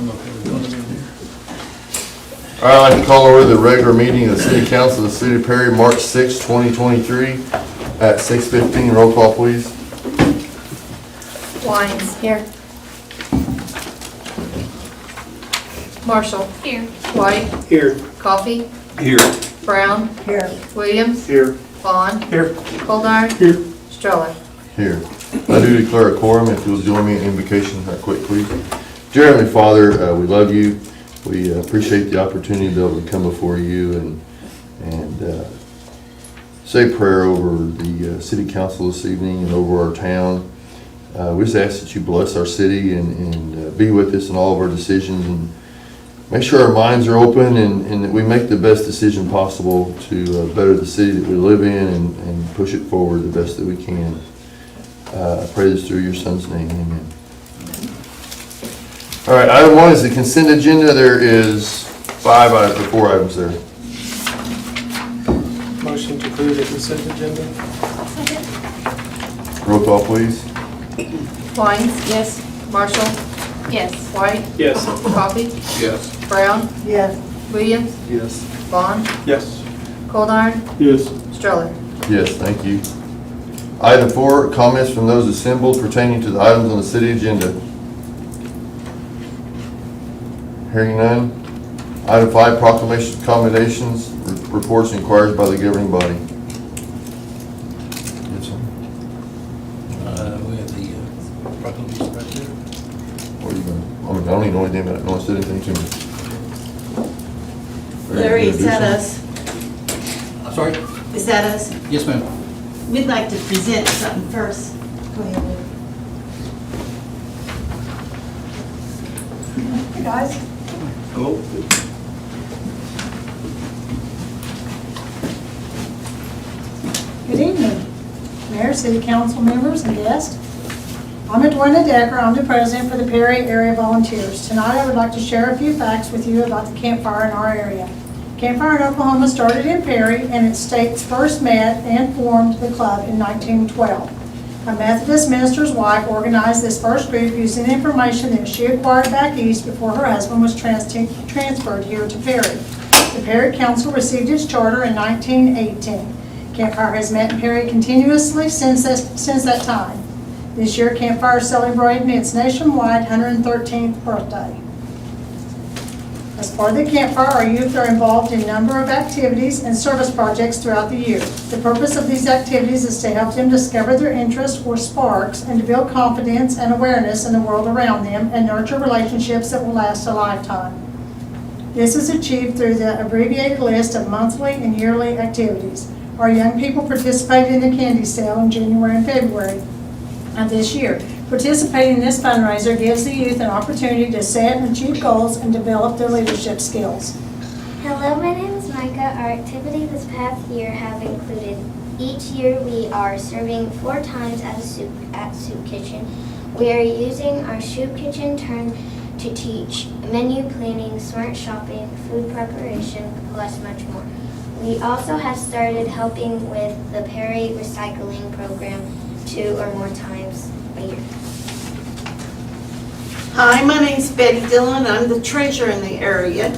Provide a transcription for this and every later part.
All right, I'd like to call over the regular meeting of the City Council of the City of Perry, March 6, 2023 at 6:15. Roll call, please. Wines. Here. Marshall. Here. White. Here. Coffee. Here. Brown. Here. Williams. Here. Vaughn. Here. Goldar. Here. Stroller. Here. I do declare a quorum. If you'll join me in invocation right quick, please. Dear Heavenly Father, we love you. We appreciate the opportunity to be able to come before you and say a prayer over the City Council this evening and over our town. We just ask that you bless our city and be with us in all of our decisions and make sure our minds are open and that we make the best decision possible to better the city that we live in and push it forward the best that we can. I pray this through your son's name, amen. All right, item 1 is the consent agenda. There is 4 items there. Motion to approve the consent agenda? Roll call, please. Wines. Yes. Marshall. Yes. White. Yes. Coffee. Yes. Brown. Yes. Williams. Yes. Vaughn. Yes. Goldar. Yes. Stroller. Yes, thank you. Item 4, comments from those assembled pertaining to the items on the city agenda. Hearing none. Item 5, proclamation, commendations, reports, and inquiries by the governing body. Yes, sir. We have the proclamation right there. Where are you going? I mean, I don't even know anything about it. No one said anything to me. Larry, is that us? I'm sorry? Is that us? Yes, ma'am. We'd like to present something first. Go ahead. Hey, guys. Hello. Good evening, Mayor, City Council members, and guests. I'm Edwina Decker. I'm the president for the Perry Area Volunteers. Tonight, I would like to share a few facts with you about the campfire in our area. Campfire in Oklahoma started in Perry, and its states first met and formed the club in 1912. A Methodist minister's wife organized this first group using information that she acquired back east before her husband was transferred here to Perry. The Perry Council received its charter in 1918. Campfire has met in Perry continuously since that time. This year, Campfire is celebrating its nationwide 113th birthday. As part of the Campfire, our youth are involved in a number of activities and service projects throughout the year. The purpose of these activities is to help them discover their interests or sparks and to build confidence and awareness in the world around them and nurture relationships that will last a lifetime. This is achieved through the abbreviated list of monthly and yearly activities. Our young people participated in the candy sale in January and February of this year. Participating in this fundraiser gives the youth an opportunity to set and achieve goals and develop their leadership skills. Hello, my name is Micah. Our activity this past year have included each year we are serving 4 times at Soup Kitchen. We are using our Soup Kitchen turn to teach menu planning, smart shopping, food preparation, plus much more. We also have started helping with the Perry recycling program 2 or more times a year. Hi, my name's Betty Dillon. I'm the treasurer in the area,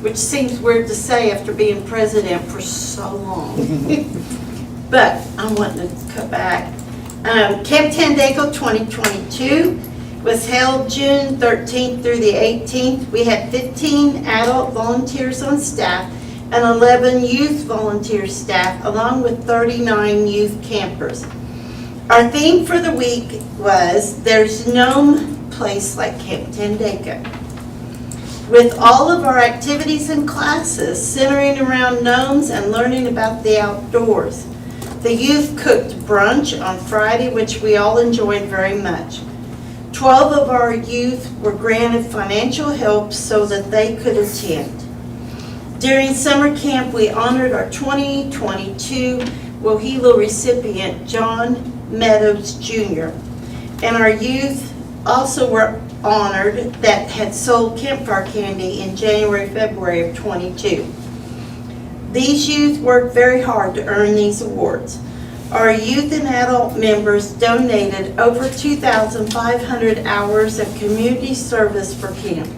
which seems weird to say after being president for so long. But I'm wanting to cut back. Camp Tandaco 2022 was held June 13th through the 18th. We had 15 adult volunteers on staff and 11 youth volunteer staff, along with 39 youth campers. Our theme for the week was There's No Place Like Camp Tandaco. With all of our activities and classes centering around gnomes and learning about the outdoors. The youth cooked brunch on Friday, which we all enjoyed very much. 12 of our youth were granted financial help so that they could attend. During summer camp, we honored our 2022 WOHELA recipient, John Meadows Jr. And our youth also were honored that had sold campfire candy in January, February of 22. These youth worked very hard to earn these awards. Our youth and adult members donated over 2,500 hours of community service for camp.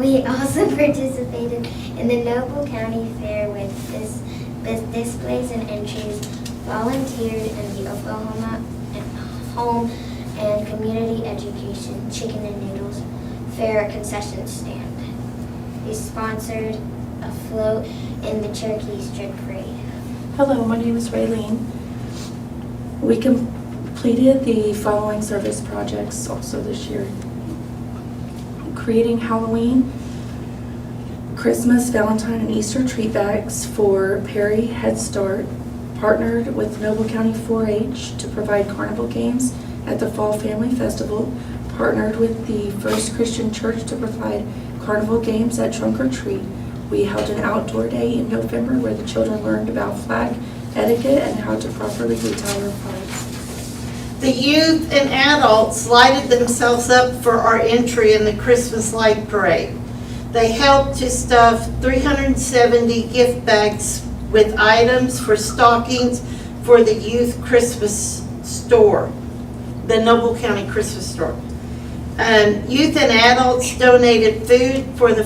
We also participated in the Noble County Fair with displays and entries, volunteered in the Oklahoma Home and Community Education Chicken and Noodles Fair concession stand. We sponsored a float in the Cherokee Strip Parade. Hello, my name is Raylene. We completed the following service projects also this year. Creating Halloween, Christmas, Valentine, and Easter treat bags for Perry Head Start. Partnered with Noble County 4-H to provide carnival games at the Fall Family Festival. Partnered with the First Christian Church to provide carnival games at Trunk or Treat. We held an outdoor day in November where the children learned about flag etiquette and how to properly retie our flags. The youth and adults lighted themselves up for our entry in the Christmas Light Parade. They helped to stuff 370 gift bags with items for stockings for the youth Christmas store, the Noble County Christmas store. Youth and adults donated food for the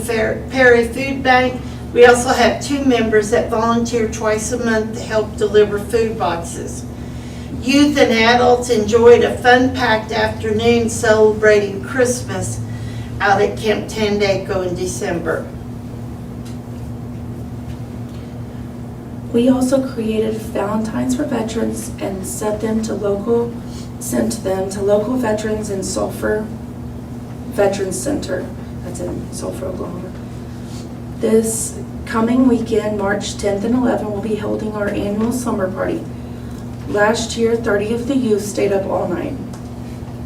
Perry Food Bank. We also have 2 members that volunteer twice a month to help deliver food boxes. Youth and adults enjoyed a fun-packed afternoon celebrating Christmas out at Camp Tandaco in December. We also created Valentines for veterans and sent them to local veterans in Sulphur Veterans Center. That's in Sulphur, Oklahoma. This coming weekend, March 10th and 11th, we'll be holding our annual summer party. Last year, 30 of the youth stayed up all night.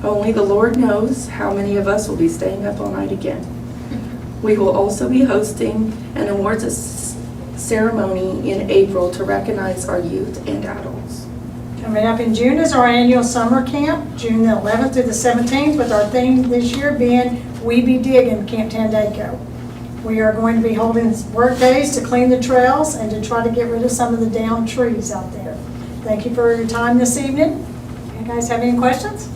Only the Lord knows how many of us will be staying up all night again. We will also be hosting an awards ceremony in April to recognize our youth and adults. Coming up in June is our annual summer camp, June the 11th through the 17th, with our theme this year being We Be Digging Camp Tandaco. We are going to be holding work days to clean the trails and to try to get rid of some of the downed trees out there. Thank you for your time this evening. You guys have any questions?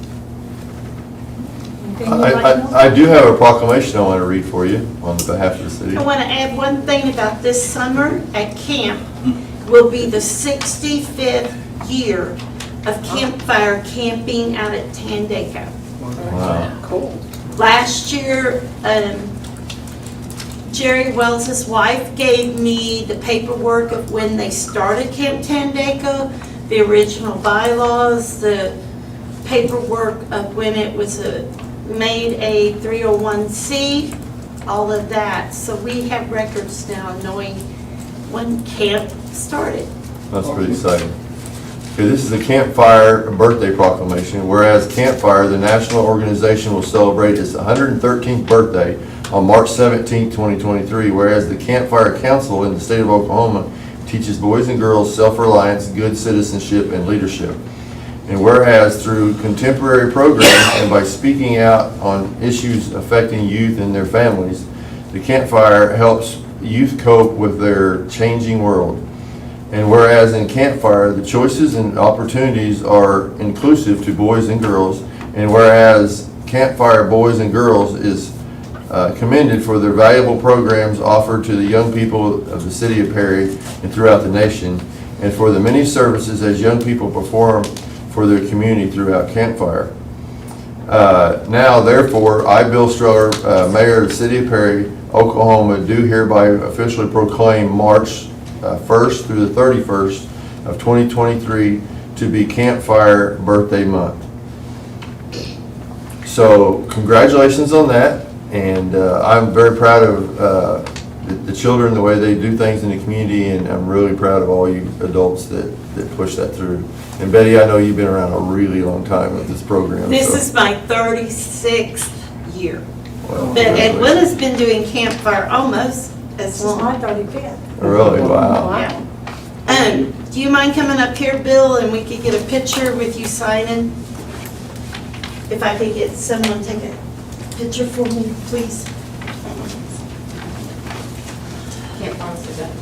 Anything you'd like to know? I do have a proclamation I want to read for you on behalf of the city. I want to add one thing about this summer at camp will be the 65th year of campfire camping out at Tandaco. Wow. Cool. Last year, Jerry Wells' wife gave me the paperwork of when they started Camp Tandaco, the original bylaws, the paperwork of when it was made a 301c, all of that. So we have records now knowing when camp started. That's pretty exciting. Okay, this is the Campfire Birthday Proclamation. Whereas Campfire, the national organization, will celebrate its 113th birthday on March 17, 2023. Whereas the Campfire Council in the state of Oklahoma teaches boys and girls self-reliance, good citizenship, and leadership. And whereas through contemporary programs and by speaking out on issues affecting youth and their families, the Campfire helps youth cope with their changing world. And whereas in Campfire, the choices and opportunities are inclusive to boys and girls, and whereas Campfire Boys and Girls is commended for their valuable programs offered to the young people of the city of Perry and throughout the nation, and for the many services as young people perform for their community throughout Campfire. Now, therefore, I, Bill Stroller, Mayor of the City of Perry, Oklahoma, do hereby officially proclaim March 1st through the 31st of 2023 to be Campfire Birthday Month. So, congratulations on that, and I'm very proud of the children, the way they do things in the community, and I'm really proud of all you adults that push that through. And Betty, I know you've been around a really long time with this program. This so. is my 36th year. Well, But Edwin congratulations. has been doing campfire almost as This is my long. 35th. Really? Wow. Yeah. Do you mind coming up here, Bill, and we could get a picture with you signing? If I could get someone to take a picture for me, please.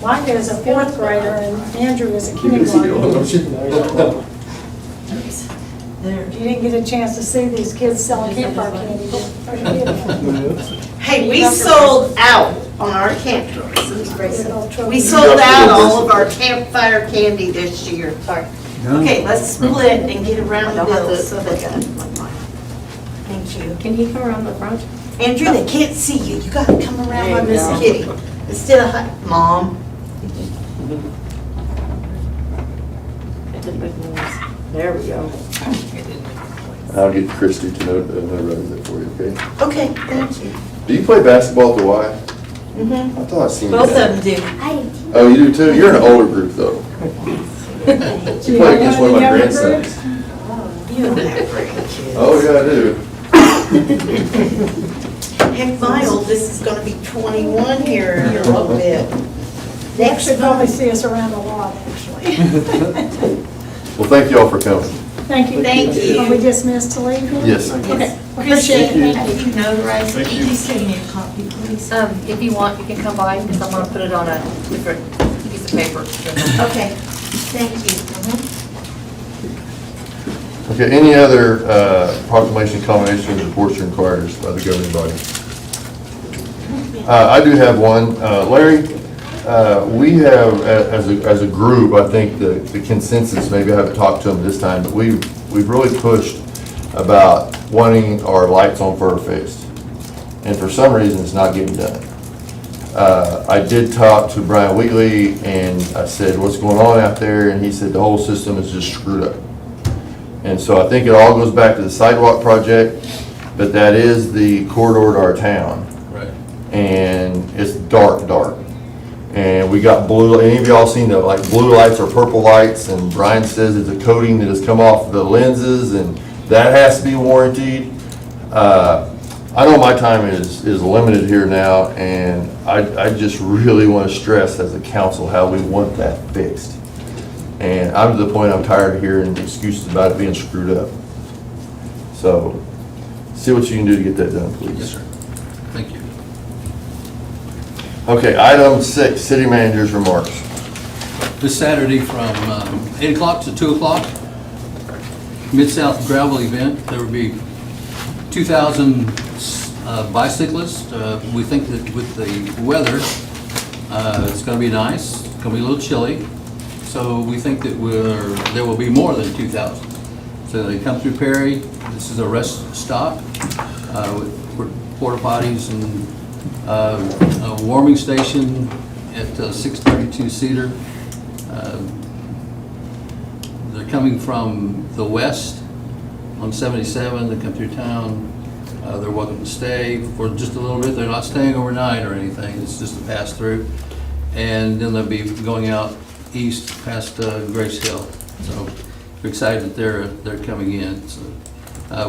Micah is a 4th grader and Andrew is a kindergartner. There. You didn't get a chance to see these kids selling campfire candy. Hey, we sold out on our camp. We sold out all of our campfire candy this year. Sorry. Okay, let's split and get around the bill so that. Thank you. Can you come around the front? Andrew, they can't see you. You gotta come around by Miss Kitty. Instead of, Mom. There we go. I'll get Christie to notarize it for you, okay? Okay, thank you. Do you play basketball at the Y? Mhm. I thought I seen you. Both of them do. I do. Oh, you do too? You're in an older group though. You play against one of my grandsons. You don't have grandkids. Oh, yeah, I do. Heck, my oldest is gonna be 21 here in a little bit. You actually probably see us around a lot, actually. Well, thank you all for coming. Thank you. Thank you. Are we dismissed to leave here? Yes. Okay, appreciate it. Have you notarized it? Can you send me a copy, please? If you want, you can come by, because I'm gonna put it on a different piece of paper. Okay, thank you. Okay, any other proclamation, commendations, reports, or inquiries by the governing body? I do have one. Larry, we have, as a group, I think the consensus, maybe I haven't talked to them this time, but we've really pushed about wanting our lights on Fur Fest. And for some reason, it's not getting done. I did talk to Brian Wheatley, and I said, what's going on out there? And he said, the whole system is just screwed up. And so I think it all goes back to the sidewalk project, but that is the corridor to our town. Right. And it's dark. And we got blue, any of y'all seen the like blue lights or purple lights? And Brian says it's a coating that has come off the lenses and that has to be warranted. I know my time is limited here now, and I just really want to stress as a council how we want that fixed. And I'm to the point I'm tired of hearing excuses about it being screwed up. So, see what you can do to get that done, please. Yes, sir. Thank you. Okay, item 6, city manager's remarks. This Saturday from 8 o'clock to 2 o'clock, Mid-South Gravel event. There will be 2,000 bicyclists. We think that with the weather, it's going to be nice. It's going to be a little chilly. So we think that there will be more than 2,000. So they come through Perry. This is a rest stop with porta potties and a warming station at 632 Cedar. They're coming from the west on 77. They come through town. They're welcome to stay for just a little bit. They're not staying overnight or anything. It's just a pass through. And then they'll be going out east past Grace Hill. So we're excited that they're coming in. So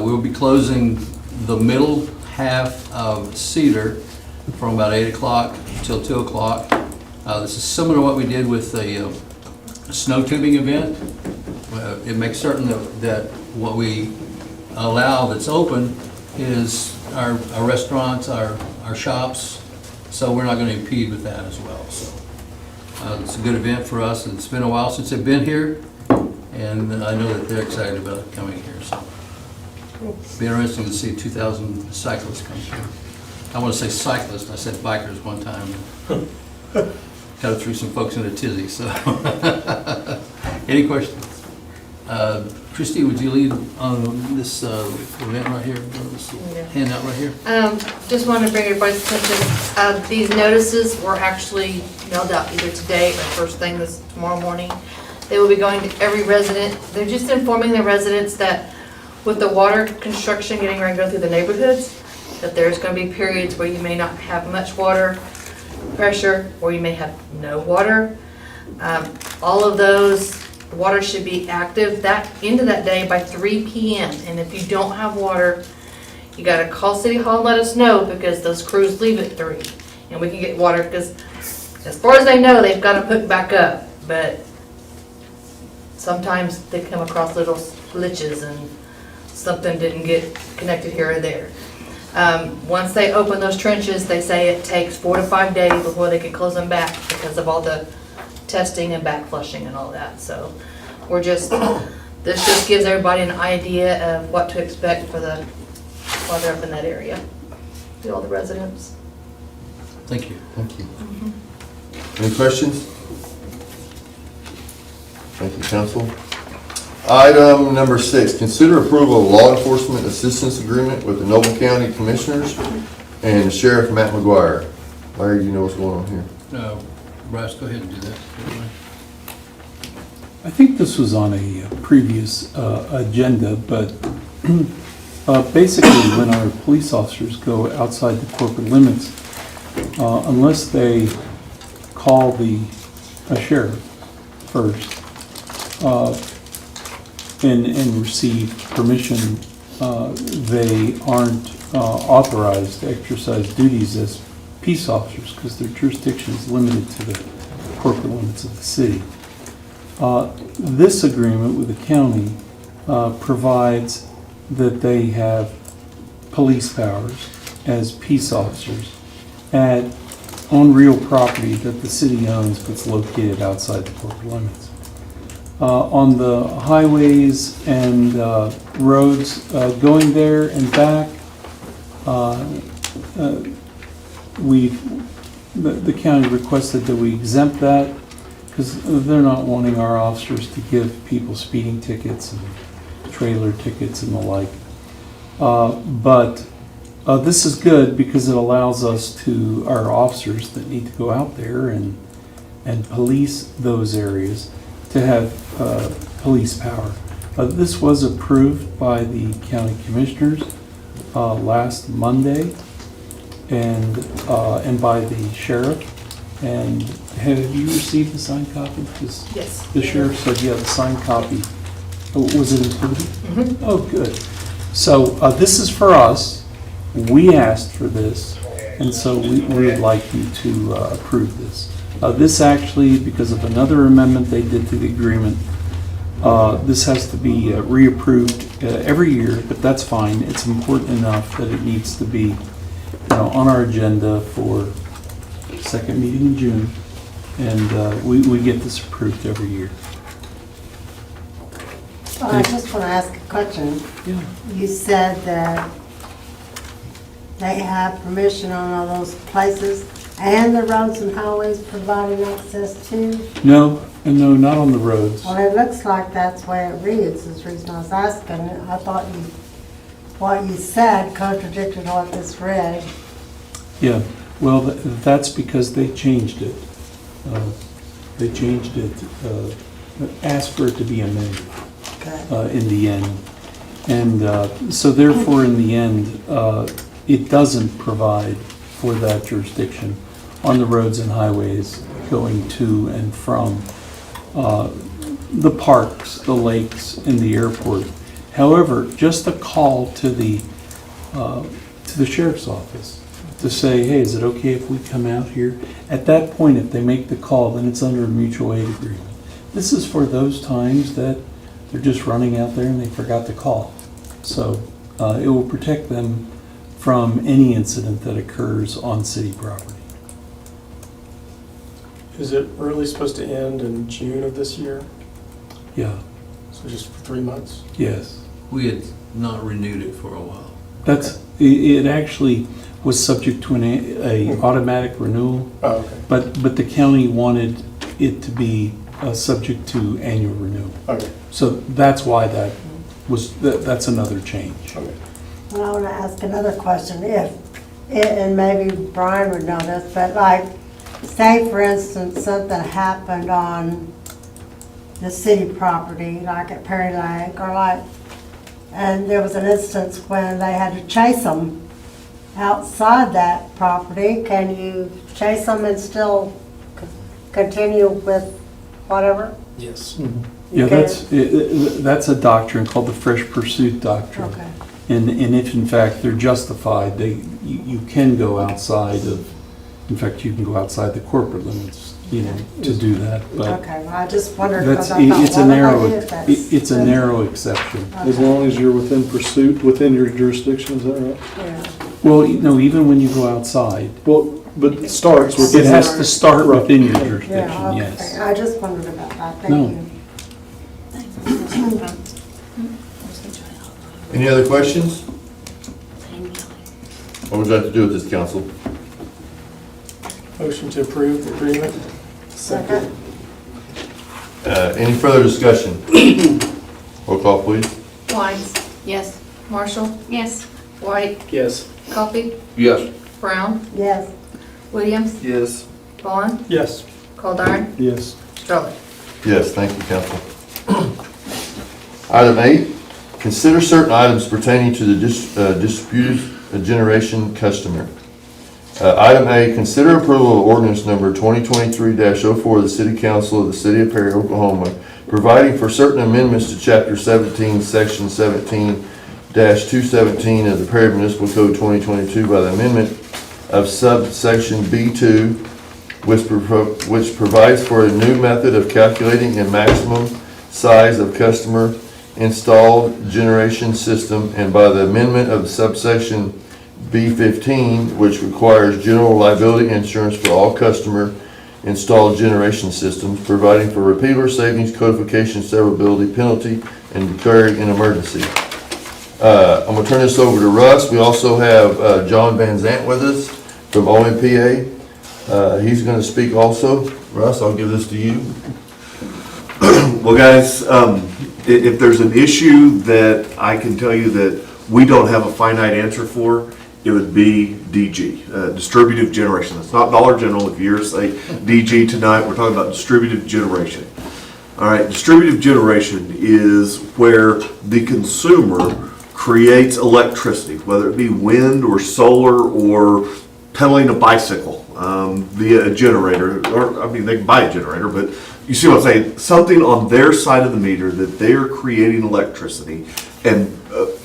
we'll be closing the middle half of Cedar from about 8 o'clock till 2 o'clock. This is similar to what we did with the snow tubing event. It makes certain that what we allow that's open is our restaurants, our shops, so we're not going to impede with that as well. So it's a good event for us. It's been a while since they've been here, and I know that they're excited about coming here. So it'll be interesting to see 2,000 cyclists come through. I want to say cyclists, I said bikers one time. Kind of threw some folks in a tizzy, so. Any questions? Christie, would you lead on this event right here, this handout right here? Just wanted to bring everybody's attention, these notices were actually mailed out either today or first thing tomorrow morning. They will be going to every resident. They're just informing the residents that with the water construction getting ready to go through the neighborhoods, that there's going to be periods where you may not have much water pressure, or you may have no water. All of those, the water should be active into that day by 3 p.m. And if you don't have water, you got to call City Hall and let us know, because those crews leave at 3. And we can get water, because as far as they know, they've got them hooked back up. But sometimes they come across little glitches and something didn't get connected here or there. Once they open those trenches, they say it takes 4 to 5 days before they can close them back because of all the testing and back flushing and all that. So this just gives everybody an idea of what to expect while they're up in that area. to all the residents. Thank you. Thank you. Any questions? Thank you, council. Item number 6, consider approval of law enforcement assistance agreement with the Noble County Commissioners and Sheriff Matt McGuire. Larry, do you know what's going on here? Bryce, go ahead and do that. I think this was on a previous agenda, but basically when our police officers go outside the corporate limits, unless they call the sheriff first and receive permission, they aren't authorized to exercise duties as peace officers because their jurisdiction is limited to the corporate limits of the city. This agreement with the county provides that they have police powers as peace officers on real property that the city owns but's located outside the corporate limits. On the highways and roads going there and back, the county requested that we exempt that because they're not wanting our officers to give people speeding tickets and trailer tickets and the like. But this is good because it allows our officers that need to go out there and police those areas to have police power. This was approved by the county commissioners last Monday and by the sheriff. And have you received the signed copy? 'Cause Yes. the sheriff said, yeah, the signed copy. Oh, was it included? Mhm. Oh, good. So this is for us. We asked for this, and so we would like you to approve this. This actually, because of another amendment they did to the agreement, this has to be reapproved every year, but that's fine. It's important enough that it needs to be on our agenda for second meeting in June, and we get this approved every year. Well, I just want to ask a question. Yeah. You said that they have permission on all those places and the roads and highways providing access to? No, not on the roads. Well, it looks like that's the way it reads, is the reason I was asking. I thought what you said contradicted what this read. Yeah, well, that's because they changed it. They changed it, asked for it to be amended in the end. And so therefore, in the end, it doesn't provide for that jurisdiction on the roads and highways going to and from the parks, the lakes, and the airport. However, just a call to the sheriff's office to say, hey, is it okay if we come out here? At that point, if they make the call, then it's under a mutual aid agreement. This is for those times that they're just running out there and they forgot to call. So it will protect them from any incident that occurs on city property. Is it really supposed to end in June of this year? Yeah, So just for 3 months? yes. We had not renewed it for a while. It actually was subject to a automatic renewal, Oh, okay. but the county wanted it to be subject to annual renewal. Okay. So that's why that's another change. Okay. Well, I want to ask another question. And maybe Brian would know this, but like, say for instance, something happened on the city property, like at Perry Lake, or like, and there was an instance when they had to chase them outside that property. Can you chase them and still continue with whatever? Yes. Yeah, that's a doctrine called the fresh pursuit doctrine. Okay. And if in fact they're justified, you can go outside of, in fact, you can go outside the corporate limits, to do that. But Okay, well, I just wondered, that's, because I thought, it's a what narrow, if I did? it's a narrow exception. As long as you're within pursuit, within your jurisdiction, is that right? Yeah. Well, no, even when you go outside, Well, but it starts with. it has to start Right. within your Yeah, jurisdiction, okay. yes. I just wondered about that. No. Thank you. Any other questions? What would you like to do with this, council? Motion to approve the agreement. Second. Any further discussion? Roll call, please. Wise. Yes. Marshall. Yes. White. Yes. Coffee. Yes. Brown. Yes. Williams. Yes. Vaughn. Yes. Goldar. Yes. Stroller. Yes, thank you, council. Item 8, consider certain items pertaining to the disputed generation customer. Item A, consider approval of ordinance number 2023-04 of the City Council of the City of Perry, Oklahoma, providing for certain amendments to Chapter 17, Section 17-217 of the Perry Municipal Code 2022 by the amendment of subsection B2, which provides for a new method of calculating a maximum size of customer installed generation system, and by the amendment of subsection B15, which requires general liability insurance for all customer installed generation systems, providing for repealer savings, codification, severability, penalty, and declaring an emergency. I'm gonna turn this over to Russ. We also have John Van Zant with us from OMPA. He's gonna speak also. Russ, I'll give this to you. Well, guys, if there's an issue that I can tell you that we don't have a finite answer for, it would be DG, distributive generation. It's not Dollar General. If you hear us say DG tonight, we're talking about distributive generation. All right, distributive generation is where the consumer creates electricity, whether it be wind or solar or pedaling a bicycle via a generator, or I mean, they can buy a generator, but you see what I'm saying? Something on their side of the meter that they are creating electricity and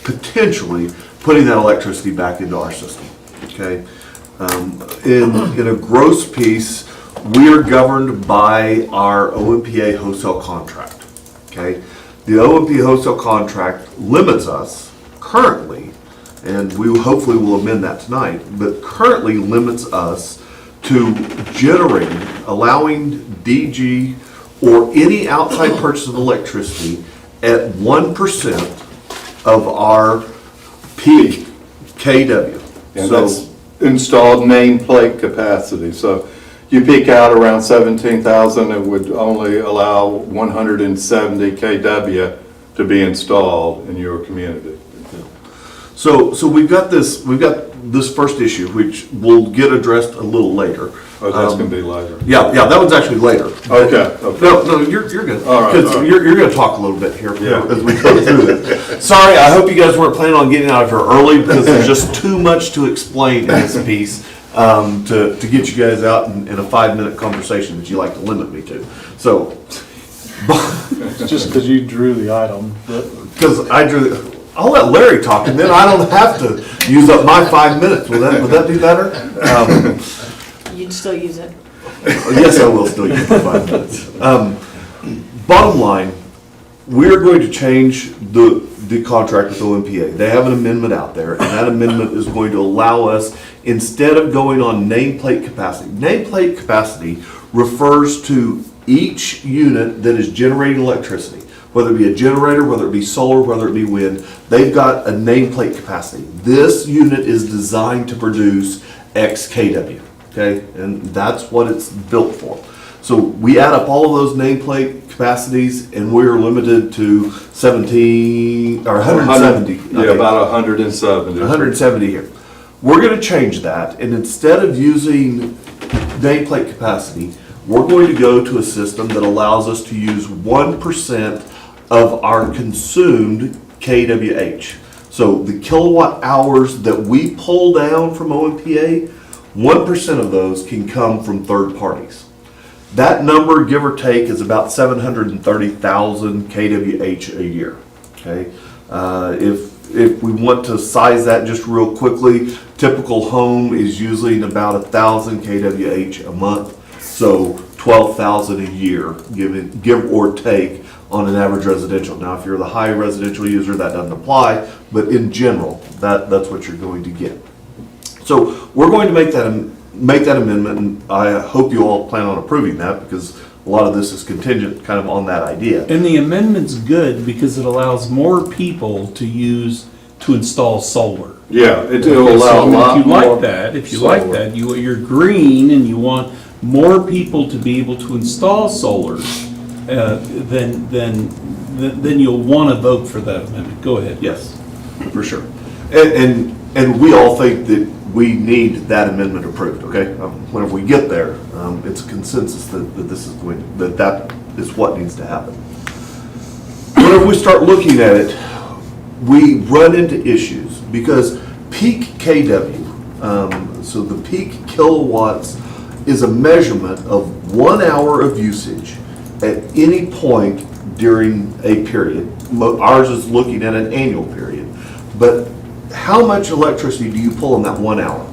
potentially putting that electricity back into our system, okay? In a gross piece, we are governed by our OMPA wholesale contract, okay? The OMPA wholesale contract limits us currently, and we hopefully will amend that tonight, but currently limits us to generating, allowing DG or any outside purchase of electricity at 1% of our peak KW. And So, that's installed nameplate capacity. So you peak out around 17,000, it would only allow 170 KW to be installed in your community. so we've got this first issue, which will get addressed a little later. Oh, that's gonna be later. Yeah, that one's actually later. Okay. No, you're good. All right, Because all right. you're gonna talk a little bit here Yeah. as we go through this. Sorry, I hope you guys weren't planning on getting out of here early, because there's just too much to explain in this piece, to get you guys out in a 5-minute conversation that you like to limit me to. So, It's just because you drew the item. because I'll let Larry talk, and then I don't have to use up my 5 minutes. Would that be better? You'd still use it. Yes, I will still use my 5 minutes. Bottom line, we're going to change the contract with OMPA. They have an amendment out there, and that amendment is going to allow us, instead of going on nameplate capacity refers to each unit that is generating electricity, whether it be a generator, whether it be solar, whether it be wind, they've got a nameplate capacity. This unit is designed to produce X KW. Okay, and that's what it's built for. So we add up all of those nameplate capacities, and we're limited to 17 or 170. Yeah, about 170. 170 here. We're going to change that, and instead of using nameplate capacity, we're going to go to a system that allows us to use 1% of our consumed kWh. So the kilowatt hours that we pull down from OMPA, 1% of those can come from third parties. That number, give or take, is about 730,000 kWh a year. Okay, if we want to size that just real quickly, typical home is usually about 1,000 kWh a month, so 12,000 a year, give or take, on an average residential. Now, if you're the high residential user, that doesn't apply, but in general, that's what you're going to get. So we're going to make that amendment, and I hope you all plan on approving that, because a lot of this is contingent kind of on that idea. And the amendment's good because it allows more people to install solar. Yeah, it'll Okay, allow so a lot if you more. like that, if you like solar. that, you're green and you want more people to be able to install solar, then you'll want to vote for that amendment. Go ahead. Yes, for sure. And we all think that we need that amendment approved, okay? Whenever we get there, it's a consensus that this is going, that is what needs to happen. Whenever we start looking at it, we run into issues because peak KW, so the peak kilowatts is a measurement of 1 hour of usage at any point during a period. Ours is looking at an annual period. But how much electricity do you pull in that 1 hour?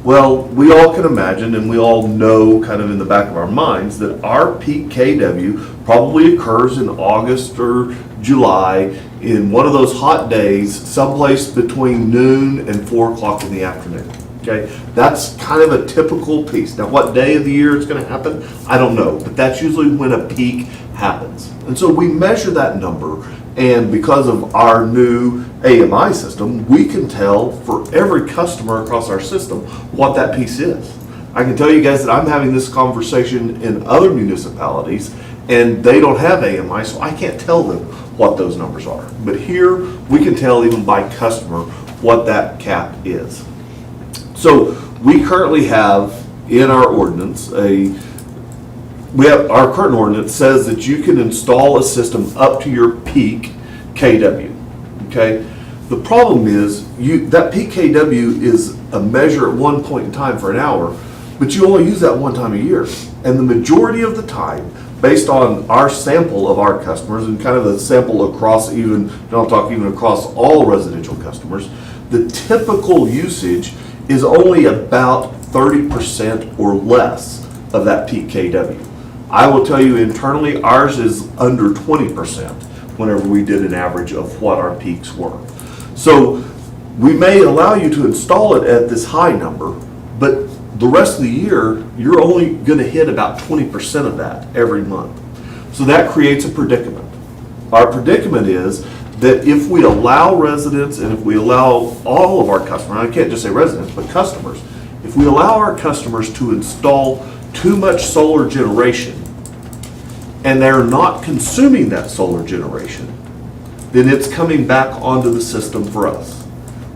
Well, we all can imagine and we all know kind of in the back of our minds that our peak KW probably occurs in August or July in one of those hot days, someplace between noon and 4 o'clock in the afternoon. Okay, that's kind of a typical piece. Now, what day of the year it's going to happen, I don't know, but that's usually when a peak happens. And so we measure that number, and because of our new AMI system, we can tell for every customer across our system what that piece is. I can tell you guys that I'm having this conversation in other municipalities, and they don't have AMI, so I can't tell them what those numbers are. But here, we can tell even by customer what that cap is. So we currently have in our ordinance our current ordinance says that you can install a system up to your peak KW, okay? The problem is that peak KW is a measure at one point in time for an hour, but you only use that one time a year. And the majority of the time, based on our sample of our customers and kind of a sample across even across all residential customers, the typical usage is only about 30% or less of that peak KW. I will tell you internally, ours is under 20% whenever we did an average of what our peaks were. So we may allow you to install it at this high number, but the rest of the year, you're only gonna hit about 20% of that every month. So that creates a predicament. Our predicament is that if we allow residents and if we allow all of our customers, I can't just say residents, but customers, if we allow our customers to install too much solar generation and they're not consuming that solar generation, then it's coming back onto the system for us.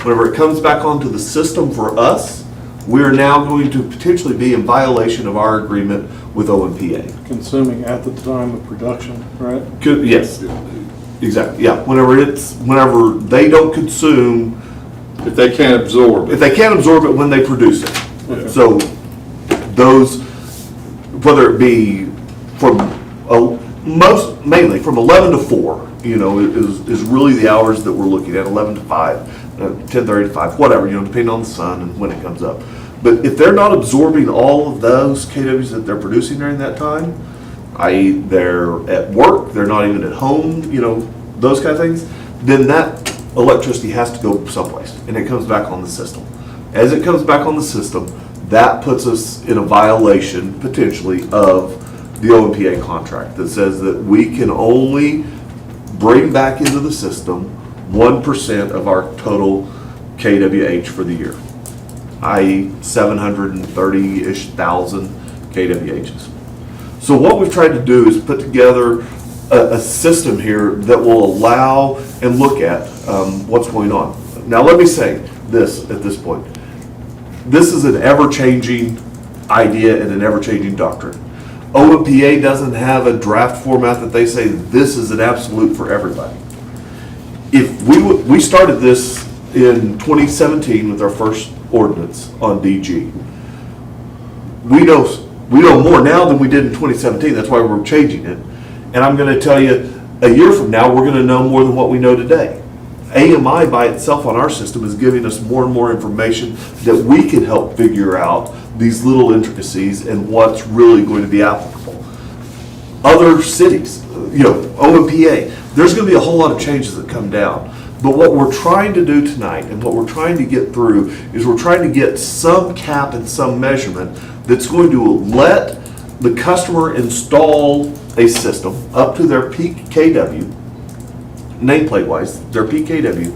Whenever it comes back onto the system for us, we're now going to potentially be in violation of our agreement with OMPA. Consuming at the time of production, right? Yes, exactly, yeah. Whenever they don't consume, If they can't absorb if it. they can't absorb it when they produce it. Okay. So those, whether it be mainly from 11 to 4, is really the hours that we're looking at, 11 to 5, 10:30 to 5, whatever, depending on the sun and when it comes up. But if they're not absorbing all of those KWs that they're producing during that time, i.e. they're at work, they're not even at home, those kind of things, then that electricity has to go someplace and it comes back on the system. As it comes back on the system, that puts us in a violation potentially of the OMPA contract that says that we can only bring back into the system 1% of our total KWH for the year, i.e. 730-ish thousand KWHs. So what we've tried to do is put together a system here that will allow and look at what's going on. Now let me say this at this point. This is an ever-changing idea and an ever-changing doctrine. OMPA doesn't have a draft format that they say this is an absolute for everybody. If we started this in 2017 with our first ordinance on DG. We know more now than we did in 2017. That's why we're changing it. And I'm going to tell you, a year from now, we're going to know more than what we know today. AMI by itself on our system is giving us more and more information that we can help figure out these little intricacies and what's really going to be applicable. Other cities, OMPA, there's going to be a whole lot of changes that come down. But what we're trying to do tonight and what we're trying to get through is we're trying to get some cap and some measurement that's going to let the customer install a system up to their peak KW, nameplate wise, their peak KW,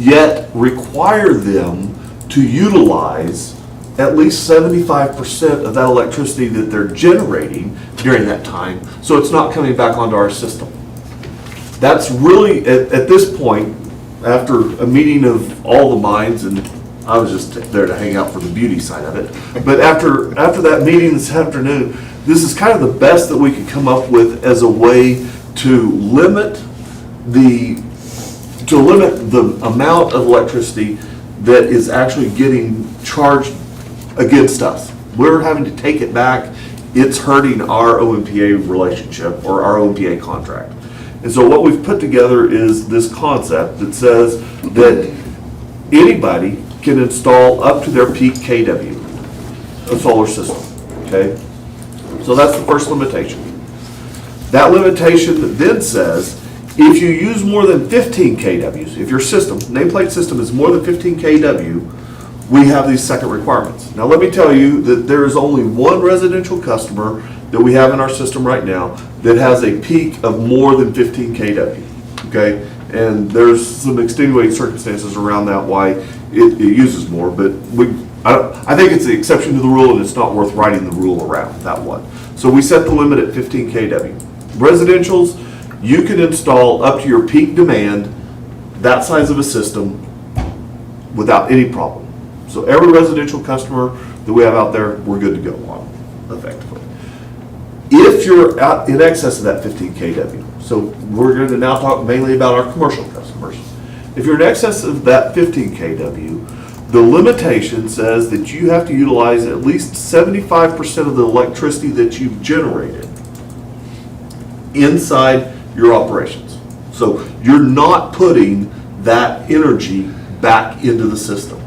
yet require them to utilize at least 75% of that electricity that they're generating during that time, so it's not coming back onto our system. That's really, at this point, after a meeting of all the minds, and I was just there to hang out for the beauty side of it, but after that meeting this afternoon, this is kind of the best that we could come up with as a way to limit the amount of electricity that is actually getting charged against us. We're having to take it back. It's hurting our OMPA relationship or our OMPA contract. And so what we've put together is this concept that says that anybody can install up to their peak KW, a solar system, okay? So that's the first limitation. That limitation then says, if you use more than 15 kWs, if your system, nameplate system is more than 15 kW, we have these second requirements. Now let me tell you that there is only one residential customer that we have in our system right now that has a peak of more than 15 kW, okay? And there's some extenuating circumstances around that why it uses more, but I think it's the exception to the rule, and it's not worth writing the rule around that one. So we set the limit at 15 kW. Residentials, you can install up to your peak demand, that size of a system, without any problem. So every residential customer that we have out there, we're good to go on, effectively. If you're out in excess of that 15 kW, so we're going to now talk mainly about our commercial customers. If you're in excess of that 15 kW, the limitation says that you have to utilize at least 75% of the electricity that you've generated inside your operations. So you're not putting that energy back into the system.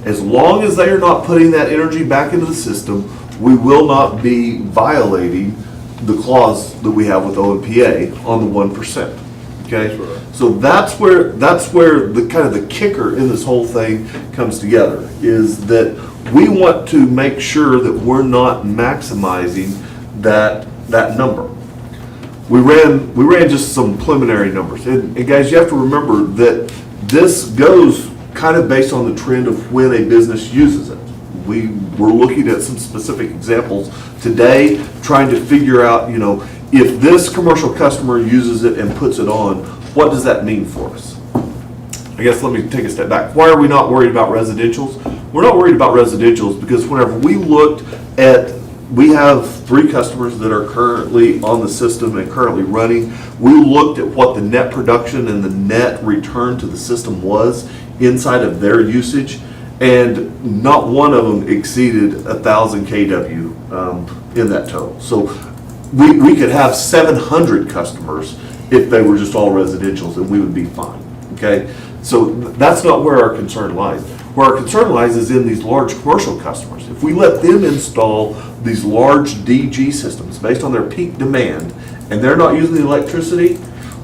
As long as they are not putting that energy back into the system, we will not be violating the clause that we have with OMPA on the 1%. Okay? So that's where the kind of the kicker in this whole thing comes together, is that we want to make sure that we're not maximizing that number. We ran just some preliminary numbers. And guys, you have to remember that this goes kind of based on the trend of when a business uses it. We're looking at some specific examples today, trying to figure out, if this commercial customer uses it and puts it on, what does that mean for us? I guess let me take a step back. Why are we not worried about residentials? We're not worried about residentials because whenever we looked at, we have 3 customers that are currently on the system and currently running. We looked at what the net production and the net return to the system was inside of their usage, and not one of them exceeded 1,000 kW in that total. So we could have 700 customers if they were just all residentials, and we would be fine, okay? So that's not where our concern lies. Where our concern lies is in these large commercial customers. If we let them install these large DG systems based on their peak demand, and they're not using the electricity,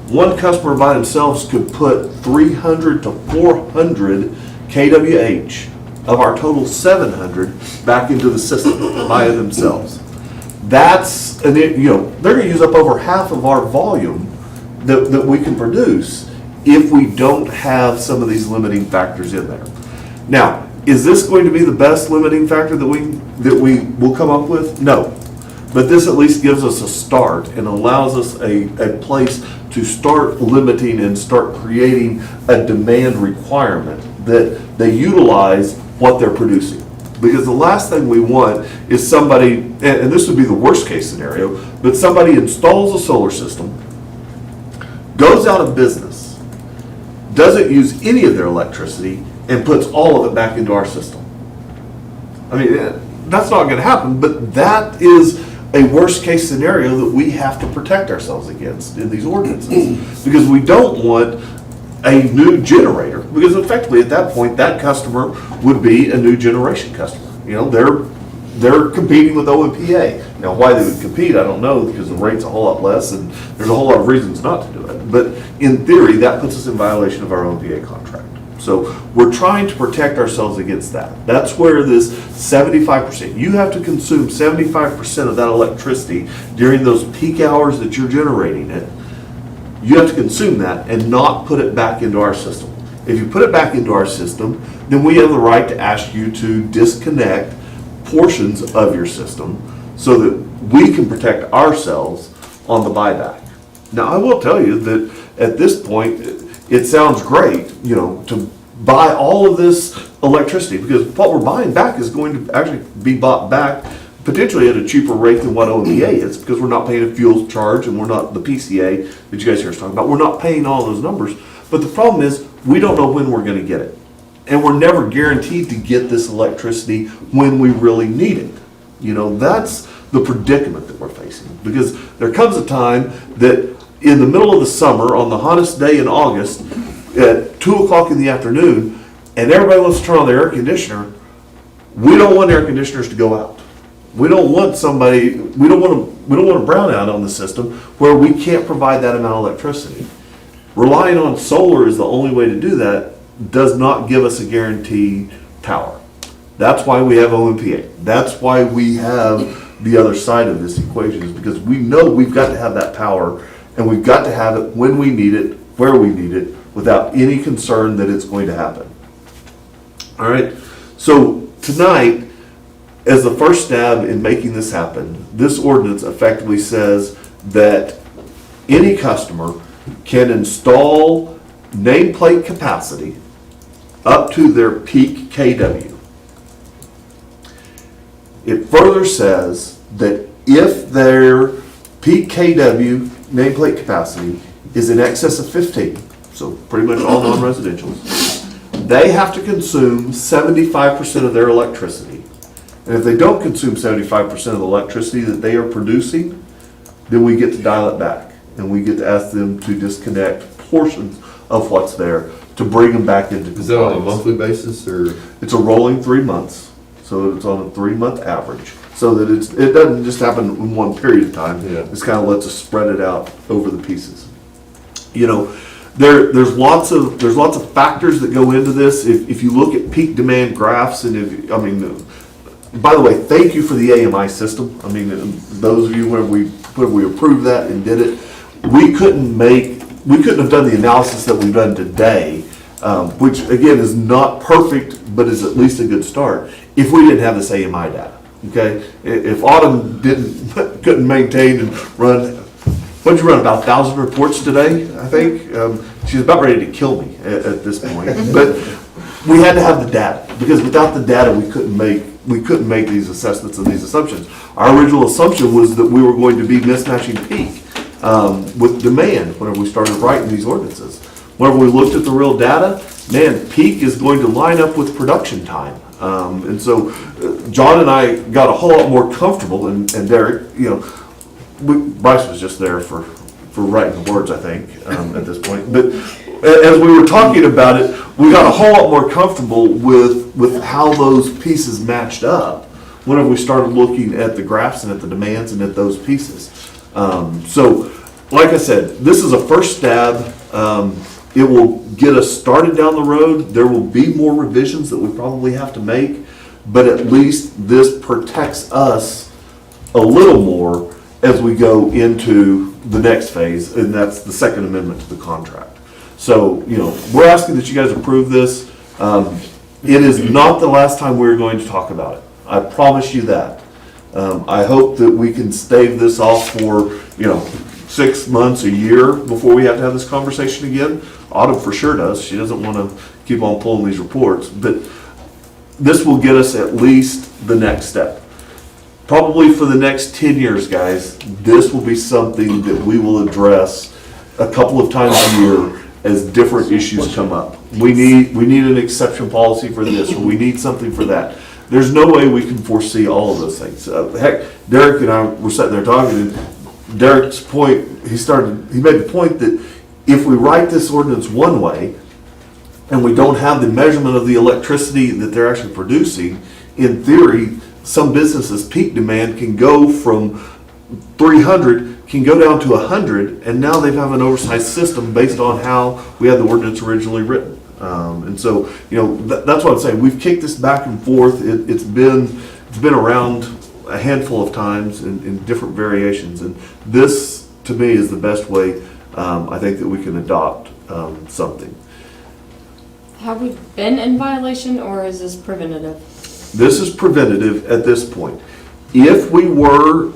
one customer by themselves could put 300 to 400 kWh of our total 700 back into the system by themselves. That's, they're going to use up over half of our volume that we can produce if we don't have some of these limiting factors in there. Now, is this going to be the best limiting factor that we will come up with? No. But this at least gives us a start and allows us a place to start limiting and start creating a demand requirement that they utilize what they're producing. Because the last thing we want is somebody, and this would be the worst case scenario, but somebody installs a solar system, goes out of business, doesn't use any of their electricity, and puts all of it back into our system. I mean, that's not going to happen, but that is a worst case scenario that we have to protect ourselves against in these ordinances. Because we don't want a new generator, because effectively at that point, that customer would be a new generation customer. They're competing with OMPA. Now, why they would compete, I don't know, because the rate's a whole lot less, and there's a whole lot of reasons not to do it. But in theory, that puts us in violation of our OMPA contract. So we're trying to protect ourselves against that. That's where this 75%, you have to consume 75% of that electricity during those peak hours that you're generating it. You have to consume that and not put it back into our system. If you put it back into our system, then we have the right to ask you to disconnect portions of your system so that we can protect ourselves on the buyback. Now, I will tell you that at this point, it sounds great, you know, to buy all of this electricity, because what we're buying back is going to actually be bought back potentially at a cheaper rate than what OMPA is, because we're not paying a fuel charge and we're not the PCA that you guys hear us talking about. We're not paying all those numbers. But the problem is, we don't know when we're gonna get it. And we're never guaranteed to get this electricity when we really need it. You know, that's the predicament that we're facing. Because there comes a time that in the middle of the summer, on the hottest day in August, at 2 o'clock in the afternoon, and everybody wants to turn on their air conditioner, we don't want air conditioners to go out. We don't want we don't want a brownout on the system where we can't provide that amount of electricity. Relying on solar is the only way to do that, does not give us a guaranteed power. That's why we have OMPA. That's why we have the other side of this equation, is because we know we've got to have that power, and we've got to have it when we need it, where we need it, without any concern that it's going to happen. All right, so tonight, as the first stab in making this happen, this ordinance effectively says that any customer can install nameplate capacity up to their peak KW. It further says that if their peak KW nameplate capacity is in excess of 15, so pretty much all non-residentials, they have to consume 75% of their electricity. And if they don't consume 75% of the electricity that they are producing, then we get to dial it back. And we get to ask them to disconnect portions of what's there to bring them back into compliance. Is that on a monthly basis, or? It's a rolling 3 months, so it's on a 3-month average. So that it doesn't just happen in one period of time. Yeah. This kind of lets us spread it out over the pieces. You know, there's lots of factors that go into this. If you look at peak demand graphs, and by the way, thank you for the AMI system. I mean, those of you when we approved that and did it, we couldn't have done the analysis that we've done today, which again is not perfect, but is at least a good start, if we didn't have this AMI data. Okay, if Autumn couldn't maintain and run, what did you run, about 1,000 reports today, I think? She's about ready to kill me at this point. But we had to have the data, because without the data, we couldn't make these assessments and these assumptions. Our original assumption was that we were going to be mismatching peak with demand whenever we started writing these ordinances. Whenever we looked at the real data, man, peak is going to line up with production time. And so John and I got a whole lot more comfortable, and Derek, you know, Bryce was just there for writing the words, I think, at this point. But as we were talking about it, we got a whole lot more comfortable with how those pieces matched up whenever we started looking at the graphs and at the demands and at those pieces. So, like I said, this is a first stab. It will get us started down the road. There will be more revisions that we probably have to make, but at least this protects us a little more as we go into the next phase, and that's the Second Amendment to the contract. So, you know, we're asking that you guys approve this. It is not the last time we're going to talk about it. I promise you that. I hope that we can stave this off for, 6 months, a year before we have to have this conversation again. Autumn for sure does. She doesn't want to keep on pulling these reports, but this will get us at least the next step. Probably for the next 10 years, guys, this will be something that we will address a couple of times a year as different issues come up. We need an exception policy for this, or we need something for that. There's no way we can foresee all of those things. Heck, Derek and I were sitting there talking, and Derek's point, he made the point that if we write this ordinance one way, and we don't have the measurement of the electricity that they're actually producing, in theory, some businesses' peak demand can go from 300, can go down to 100, and now they have an oversized system based on how we had the ordinance originally written. And so, that's what I'm saying. We've kicked this back and forth. It's been around a handful of times in different variations, and this, to me, is the best way I think that we can adopt something. Have we been in violation or is this preventative? This is preventative at this point. If we were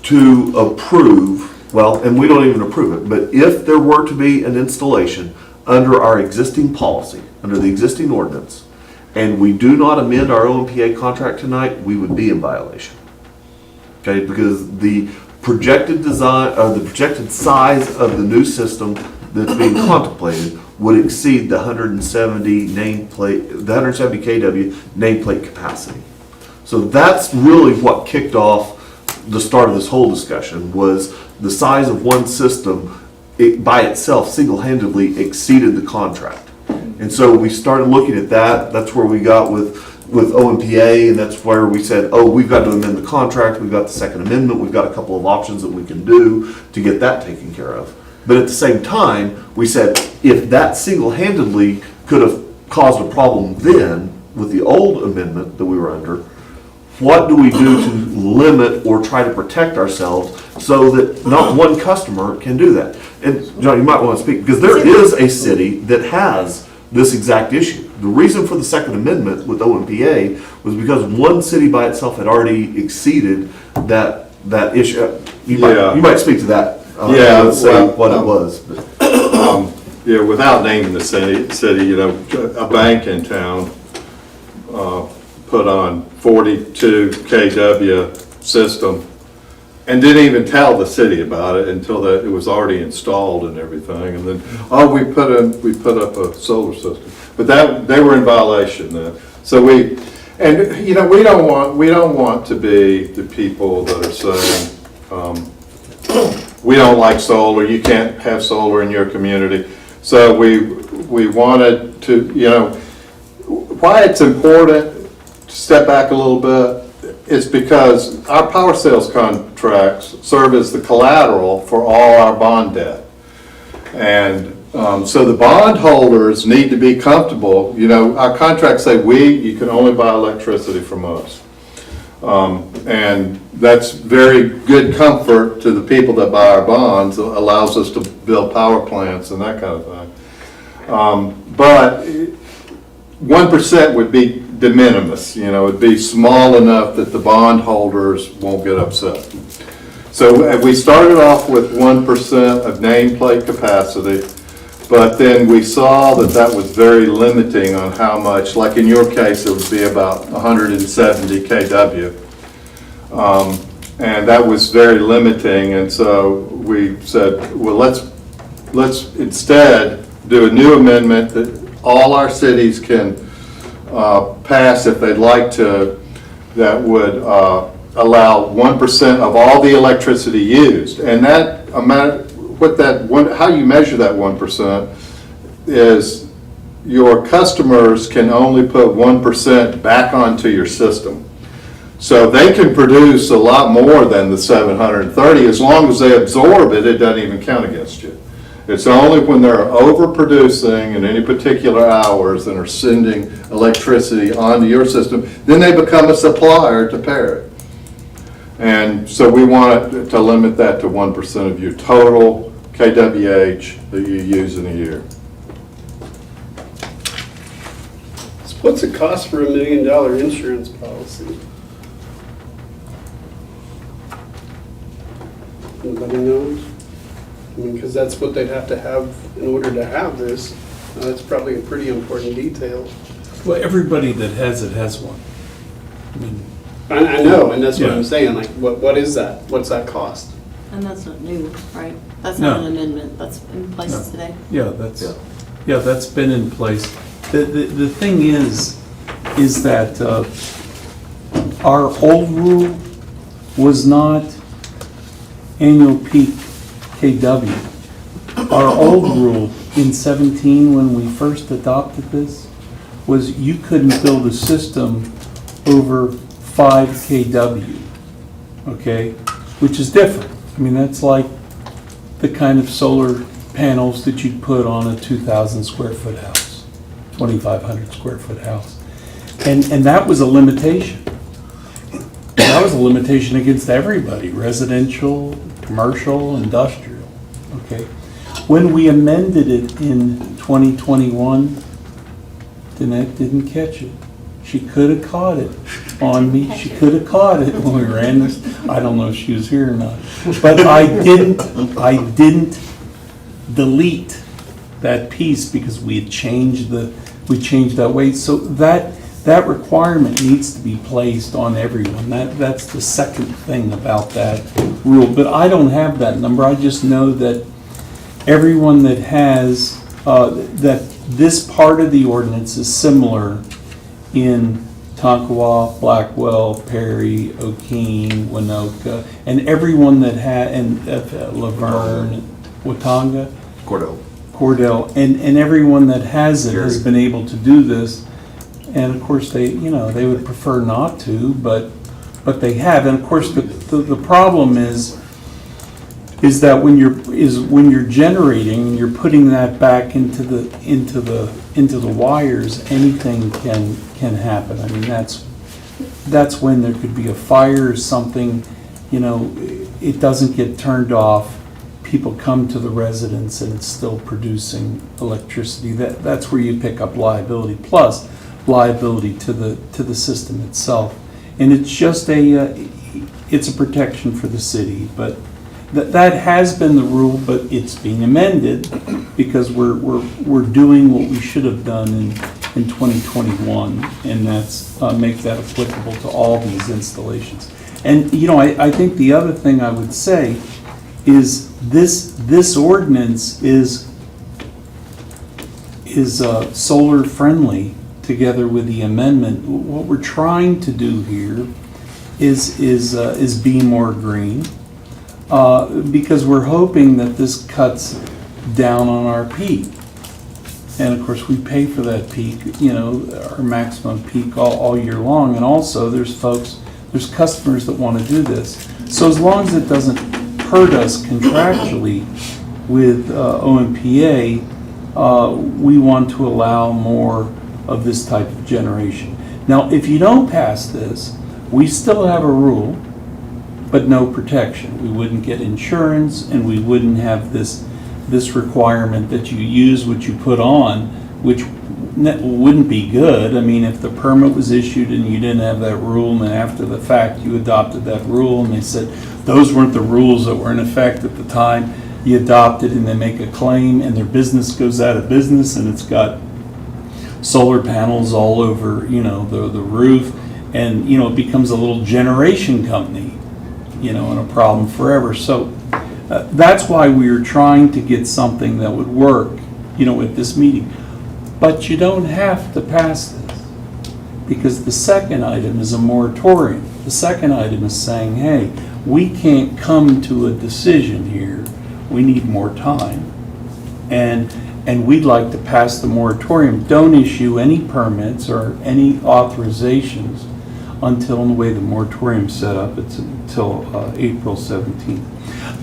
to approve, well, and we don't even approve it, but if there were to be an installation under our existing policy, under the existing ordinance, and we do not amend our OMPA contract tonight, we would be in violation. Okay, because the projected design, the projected size of the new system that's being contemplated would exceed the 170 kW nameplate capacity. So that's really what kicked off the start of this whole discussion, was the size of one system, it by itself single-handedly exceeded the contract. And so we started looking at that. That's where we got with OMPA, and that's where we said, oh, we've got to amend the contract, we've got the Second Amendment, we've got a couple of options that we can do to get that taken care of. But at the same time, we said, if that single-handedly could have caused a problem then with the old amendment that we were under, what do we do to limit or try to protect ourselves so that not one customer can do that? And John, you might want to speak, because there is a city that has this exact issue. The reason for the Second Amendment with OMPA was because one city by itself had already exceeded that issue. You might speak to that. Let's say what it was. Yeah, without naming the city, you know, a bank in town put on 42 kW system and didn't even tell the city about it until that it was already installed and everything. And then, we put up a solar system, but they were in violation then. So we don't want to be the people that are saying, we don't like solar, you can't have solar in your community. So we wanted to, you know, why it's important to step back a little bit is because our power sales contracts serve as the collateral for all our bond debt. And so the bond holders need to be comfortable. You know, our contracts say you can only buy electricity from us. And that's very good comfort to the people that buy our bonds. It allows us to build power plants and that kind of thing. But 1% would be de minimis, you know, it'd be small enough that the bond holders won't get upset. So we started off with 1% of nameplate capacity, but then we saw that was very limiting on how much, like in your case, it would be about 170 kW. And that was very limiting, and so we said, well, let's instead do a new amendment that all our cities can pass if they'd like to, that would allow 1% of all the electricity used. And that amount, how you measure that 1% is your customers can only put 1% back onto your system. So they can produce a lot more than the 730. As long as they absorb it, it doesn't even count against you. It's only when they're overproducing in any particular hours and are sending electricity onto your system, then they become a supplier to Parrot. And so we want to limit that to 1% of your total kWh that you use in a year. So what's it cost for $1 million insurance policy? Nobody knows? I mean, because that's what they'd have to have in order to have this. That's probably a pretty important detail. Well, everybody that has it has one. I mean, I know, and that's what Yeah. I'm saying, like, what is that? What's that cost? And that's not new, right? That's No. not an amendment, that's in place No. today. yeah, that's been in place. The thing is that our old rule was not annual peak KW. Our old rule in 17, when we first adopted this, was you couldn't build a system over 5 kW, okay? Which is different. I mean, that's like the kind of solar panels that you'd put on a 2,000 square foot house, 2,500 square foot house. And that was a limitation. That was a limitation against everybody, residential, commercial, industrial, okay? When we amended it in 2021, Danette didn't catch it. She could have caught it on me. She could have caught it when we ran this. I don't know if she was here or not. But I didn't delete that piece because we had changed that weight. So that requirement needs to be placed on everyone. That's the second thing about that rule. But I don't have that number. I just know that everyone that has, that this part of the ordinance is similar in Tonkawa, Blackwell, Perry, Okeen, Winoka, and everyone that and Laverne, Watauga, Cordell, and everyone that has it has been able to do this. And of course, they would prefer not to, but they have. And of course, the problem is that when you're generating and you're putting that back into the wires, anything can happen. I mean, that's when there could be a fire or something. It doesn't get turned off. People come to the residence and it's still producing electricity. That's where you pick up liability, plus liability to the system itself. And it's just it's a protection for the city. But that has been the rule, but it's being amended because we're doing what we should have done in 2021, and that's make that applicable to all these installations. And I think the other thing I would say is this ordinance is solar friendly together with the amendment. What we're trying to do here is be more green. Because we're hoping that this cuts down on our peak. And of course, we pay for that peak, our maximum peak all year long. And also, there's customers that want to do this. So as long as it doesn't hurt us contractually with OMPA, we want to allow more of this type of generation. Now, if you don't pass this, we still have a rule, but no protection. We wouldn't get insurance, and we wouldn't have this requirement that you use what you put on, which wouldn't be good. I mean, if the permit was issued and you didn't have that rule, and then after the fact you adopted that rule, and they said those weren't the rules that were in effect at the time you adopted, and they make a claim, and their business goes out of business, and it's got solar panels all over, the roof, and it becomes a little generation company. And a problem forever. So that's why we are trying to get something that would work, at this meeting. But you don't have to pass this, because the second item is a moratorium. The second item is saying, hey, we can't come to a decision here. We need more time. And we'd like to pass the moratorium. Don't issue any permits or any authorizations until, in the way the moratorium's set up, it's until April 17th.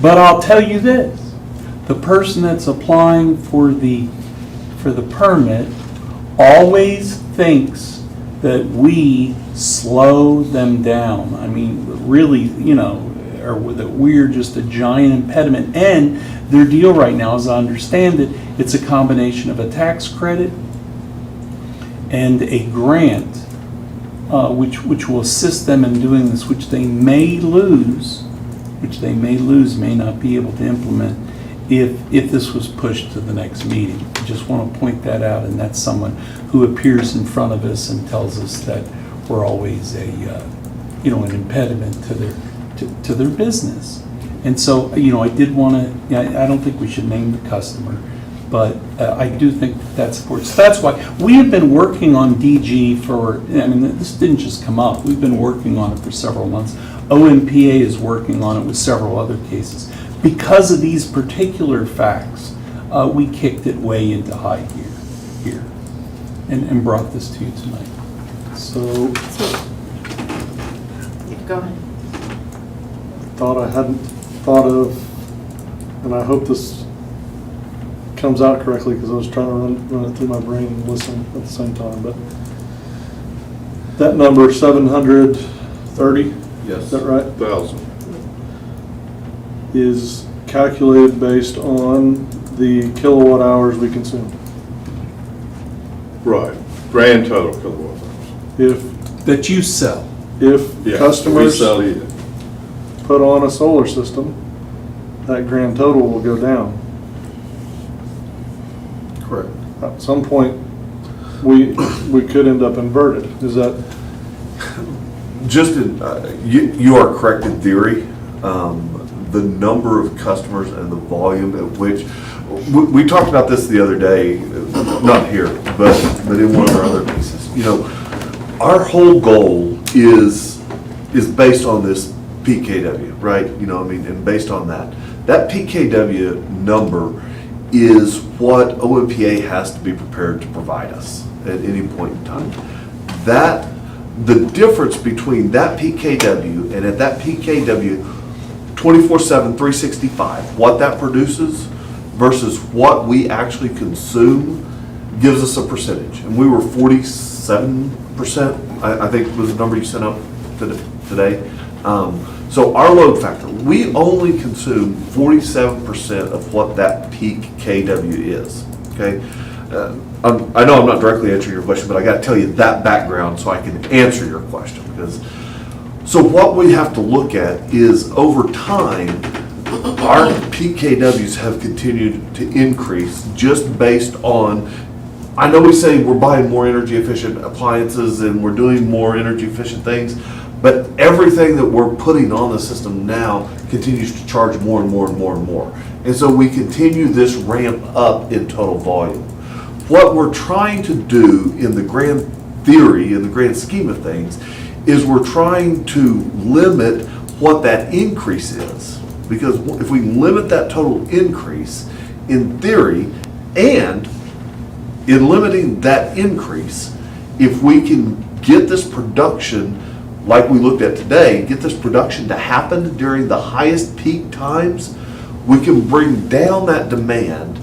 But I'll tell you this, the person that's applying for the permit always thinks that we slow them down. I mean, really, or that we're just a giant impediment. And their deal right now, as I understand it, it's a combination of a tax credit and a grant, which will assist them in doing this, which they may lose, may not be able to implement if this was pushed to the next meeting. I just want to point that out, and that's someone who appears in front of us and tells us that we're always an impediment to their business. And so, I did want to, I don't think we should name the customer, but I do think that's important. So that's why we have been working on DG this didn't just come up. We've been working on it for several months. OMPA is working on it with several other cases. Because of these particular facts, we kicked it way into high gear here and brought this to you tonight. So, Go ahead. thought I hadn't thought of, and I hope this comes out correctly because I was trying to run it through my brain and listen at the same time, but that number 730, Yes. is that right? 1,000. Is calculated based on the kilowatt hours we consume. Right, grand total kilowatt hours. If, That you sell. if Yeah, customers we sell it. put on a solar system, that grand total will go down. Correct. At some point, we could end up inverted. Is that, Just, you are correct in theory. The number of customers and the volume at which, we talked about this the other day, not here, but in one of our other pieces. You know, our whole goal is based on this PKW, right? You know, I mean, and based on that. That PKW number is what OMPA has to be prepared to provide us at any point in time. The difference between that PKW and at that PKW 24/7, 365, what that produces versus what we actually consume gives us a percentage. And we were 47%, I think was the number you sent out today. So our load factor, we only consume 47% of what that peak KW is, okay? I know I'm not directly answering your question, but I gotta tell you that background so I can answer your question. So what we have to look at is over time, our PKWs have continued to increase just based on, I know we say we're buying more energy efficient appliances and we're doing more energy efficient things, but everything that we're putting on the system now continues to charge more and more and more and more. And so we continue this ramp up in total volume. What we're trying to do in the grand theory, in the grand scheme of things, is we're trying to limit what that increase is. Because if we limit that total increase, in theory, and in limiting that increase, if we can get this production, like we looked at today, get this production to happen during the highest peak times, we can bring down that demand,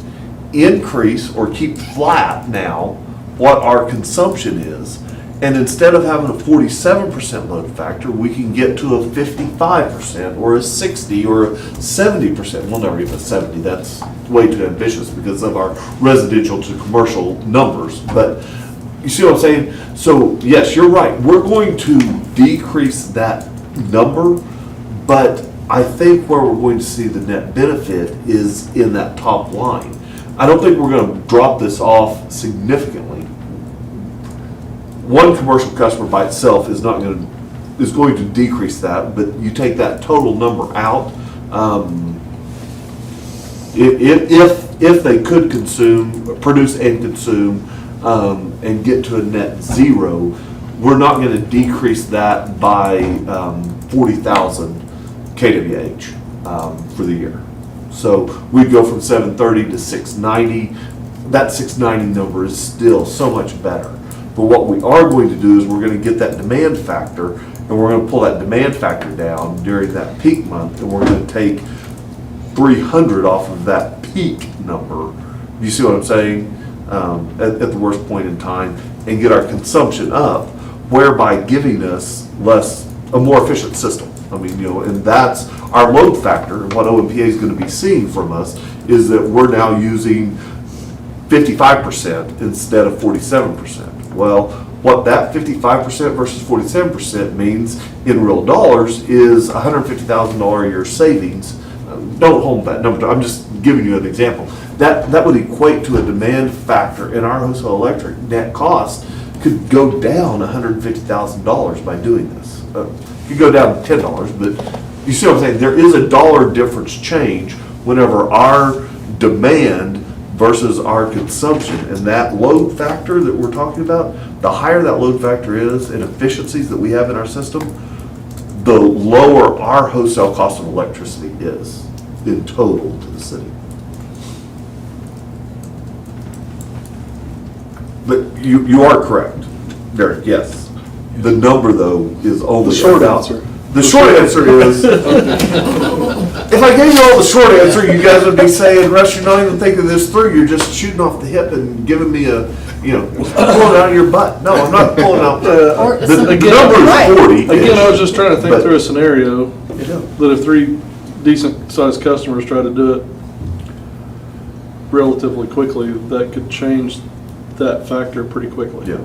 increase or keep flat now what our consumption is. And instead of having a 47% load factor, we can get to a 55% or a 60 or a 70%. We'll never get to 70, that's way too ambitious because of our residential to commercial numbers. But you see what I'm saying? So yes, you're right. We're going to decrease that number, but I think where we're going to see the net benefit is in that top line. I don't think we're going to drop this off significantly. One commercial customer by itself is going to decrease that, but you take that total number out. If they could produce and consume, and get to a net zero, we're not going to decrease that by 40,000 kWh for the year. So we'd go from 730 to 690. That 690 number is still so much better. But what we are going to do is we're going to get that demand factor, and we're going to pull that demand factor down during that peak month, and we're going to take 300 off of that peak number. You see what I'm saying? At the worst point in time, and get our consumption up, whereby giving us a more efficient system. I mean, you know, and that's our load factor. And what OMPA is going to be seeing from us is that we're now using 55% instead of 47%. Well, what that 55% versus 47% means in real dollars is $150,000 a year savings. Don't hold that number. I'm just giving you an example. That would equate to a demand factor in our wholesale electric net cost could go down $150,000 by doing this. It could go down $10, but you see what I'm saying? There is a dollar difference change whenever our demand versus our consumption, and that load factor that we're talking about, the higher that load factor is and efficiencies that we have in our system, the lower our wholesale cost of electricity is in total to the city. But you are correct, Derek, yes. The number though is only The short about- answer. The short answer is, if I gave you all the short answer, you guys would be saying, Russ, you're not even thinking this through, you're just shooting off the hip and giving me a, pulling it out of your butt. No, I'm not pulling out, Or the something- number Right. is 40. again, I was just trying to think But- through a scenario Yeah. that if 3 decent sized customers try to do it, relatively quickly, that could change that factor pretty quickly. Yeah.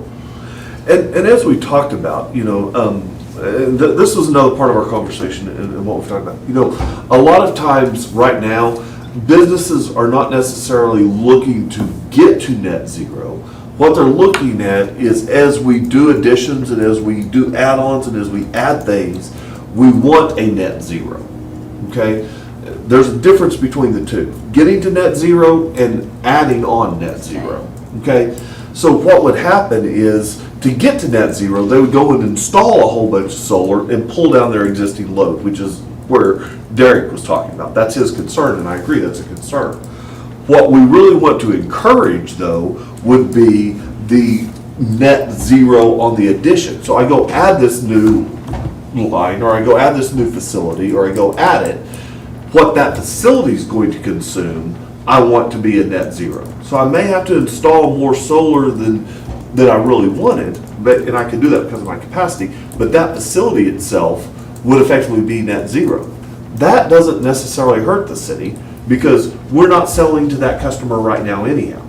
And as we talked about, and this was another part of our conversation and what we've talked about. A lot of times right now, businesses are not necessarily looking to get to net zero. What they're looking at is as we do additions and as we do add-ons and as we add things, we want a net zero, okay? There's a difference between the two. Getting to net zero and adding on net zero, okay? So what would happen is, to get to net zero, they would go and install a whole bunch of solar and pull down their existing load, which is where Derek was talking about. That's his concern, and I agree, that's a concern. What we really want to encourage, though, would be the net zero on the addition. So I go add this new line, or I go add this new facility, or I go add it. What that facility is going to consume, I want to be a net zero. So I may have to install more solar than I really wanted, and I can do that because of my capacity, but that facility itself would effectively be net zero. That doesn't necessarily hurt the city because we're not selling to that customer right now anyhow.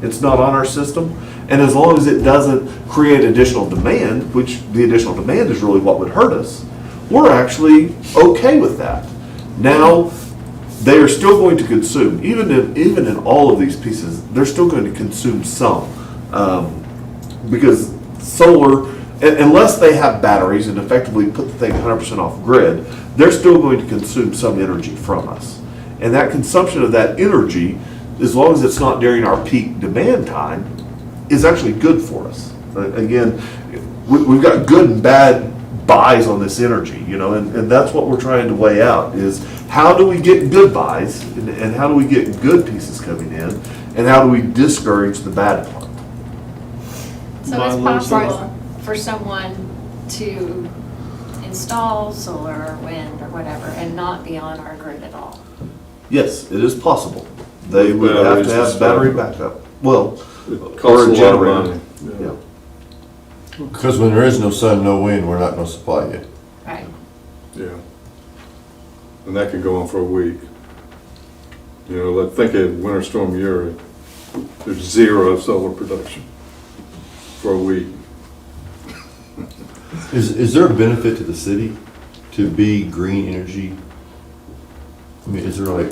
It's not on our system, and as long as it doesn't create additional demand, which the additional demand is really what would hurt us, we're actually okay with that. Now, they are still going to consume, even in all of these pieces, they're still going to consume some. Because solar, unless they have batteries and effectively put the thing 100% off grid, they're still going to consume some energy from us. And that consumption of that energy, as long as it's not during our peak demand time, is actually good for us. Again, we've got good and bad buys on this energy, and that's what we're trying to weigh out is how do we get good buys and how do we get good pieces coming in and how do we discourage the bad part? So it's possible for someone to install solar or wind or whatever and not be on our grid at all. Yes, it is possible. They would have to have battery backup. Well, It or costs a a lot of generator. money. Yeah. Because when there is no sun, no wind, we're not gonna supply you. Right. Yeah. And that could go on for a week. Think of Winter Storm Uri. There's zero solar production for a week. Is there a benefit to the city to be green energy? I mean, is there like,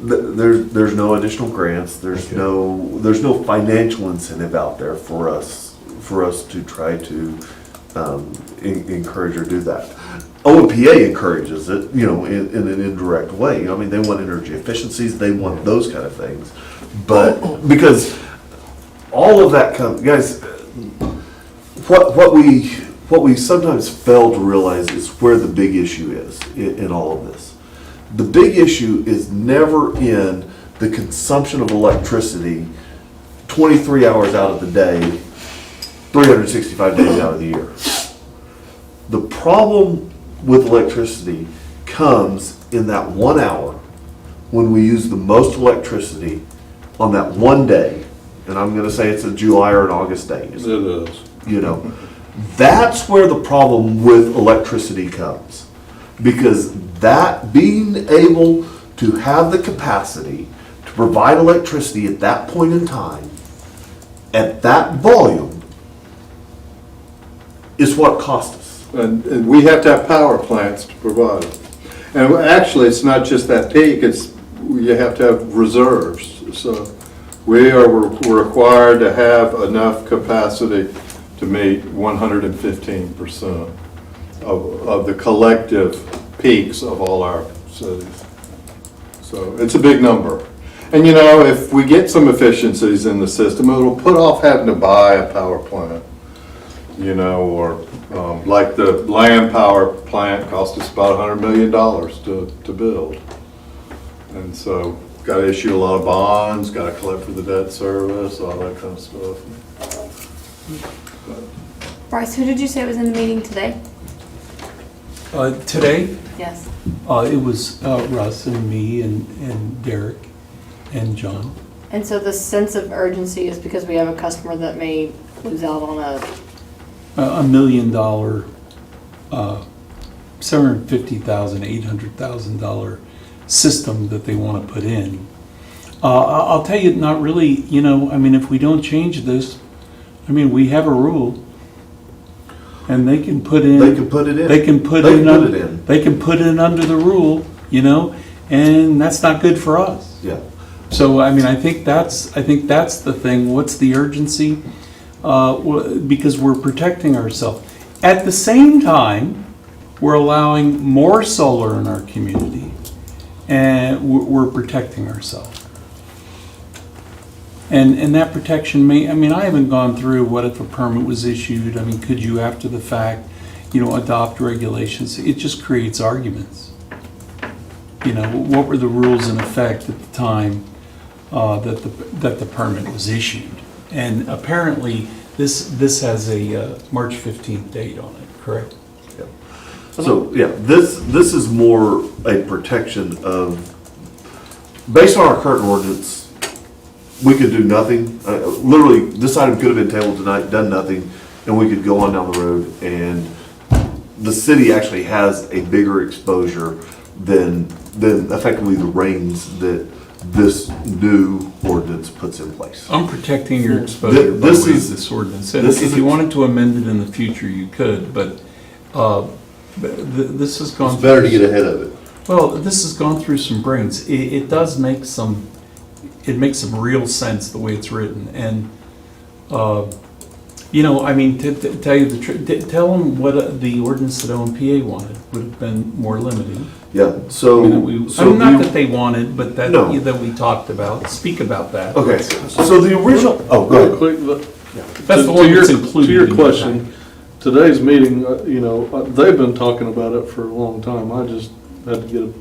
There's no additional grants. There's Okay. no financial incentive out there for us to try to encourage or do that. OMPA encourages it, in an indirect way. I mean, they want energy efficiencies. They want those kind of things. But because all of that comes, guys, what we sometimes fail to realize is where the big issue is in all of this. The big issue is never in the consumption of electricity 23 hours out of the day, 365 days out of the year. The problem with electricity comes in that 1 hour when we use the most electricity on that one day. And I'm going to say it's a July or an August day. It is. That's where the problem with electricity comes. Because that being able to have the capacity to provide electricity at that point in time, at that volume, is what cost us. And we have to have power plants to provide it. And actually, it's not just that peak, you have to have reserves. So we're required to have enough capacity to meet 115% of the collective peaks of all our cities. So it's a big number. And if we get some efficiencies in the system, it'll put off having to buy a power plant. Or like the land power plant cost us about $100 million to build. And so got to issue a lot of bonds, got to collect for the debt service, all that kind of stuff. Bryce, who did you say was in the meeting today? Today, Yes. it was Russ and me and Derek and John. And so the sense of urgency is because we have a customer that may lose out on $1 million, $750,000, $800,000 system that they want to put in. I'll tell you, not really, I mean, if we don't change this, I mean, we have a rule. And they can put in. They can put it in. They can put They in. can put it in. They can put it under the rule, and that's not good for us. Yeah. So, I mean, I think that's the thing. What's the urgency? Because we're protecting ourselves. At the same time, we're allowing more solar in our community, and we're protecting ourselves. And that protection I haven't gone through what if a permit was issued. I mean, could you, after the fact, adopt regulations? It just creates arguments. What were the rules in effect at the time that the permit was issued? And apparently, this has a March 15th date on it, correct? So, yeah, this is more a protection of, based on our current ordinance, we could do nothing. Literally, this item could have been tabled tonight, done nothing, and we could go on down the road, and the city actually has a bigger exposure than effectively the rains that this new ordinance puts in place. I'm protecting your exposure by way of this ordinance. And if you wanted to amend it in the future, you could, but this has gone. It's better to get ahead of it. Well, this has gone through some brains. It does make some. It makes some real sense the way it's written, and I mean, to tell you the truth, tell them what the ordinance that OMPA wanted would have been more limiting. Yeah. So, not that they wanted, but that No. that we talked about. Speak about that. Okay. So the original. Oh, go ahead. Quick, That's the one that's included. To your in question, today's meeting, they've been talking about it for a long time. I just had to get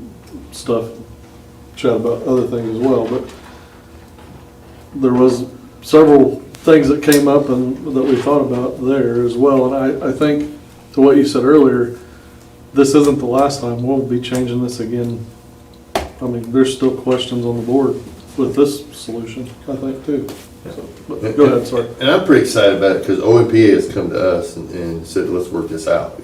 chat about other things as well, but there was several things that came up and that we thought about there as well. And I think, to what you said earlier, this isn't the last time. We'll be changing this again. I mean, there's still questions on the board with this solution, I think, too. So, but go ahead, sorry. And I'm pretty excited about it because OMPA has come to us and said, let's work this out,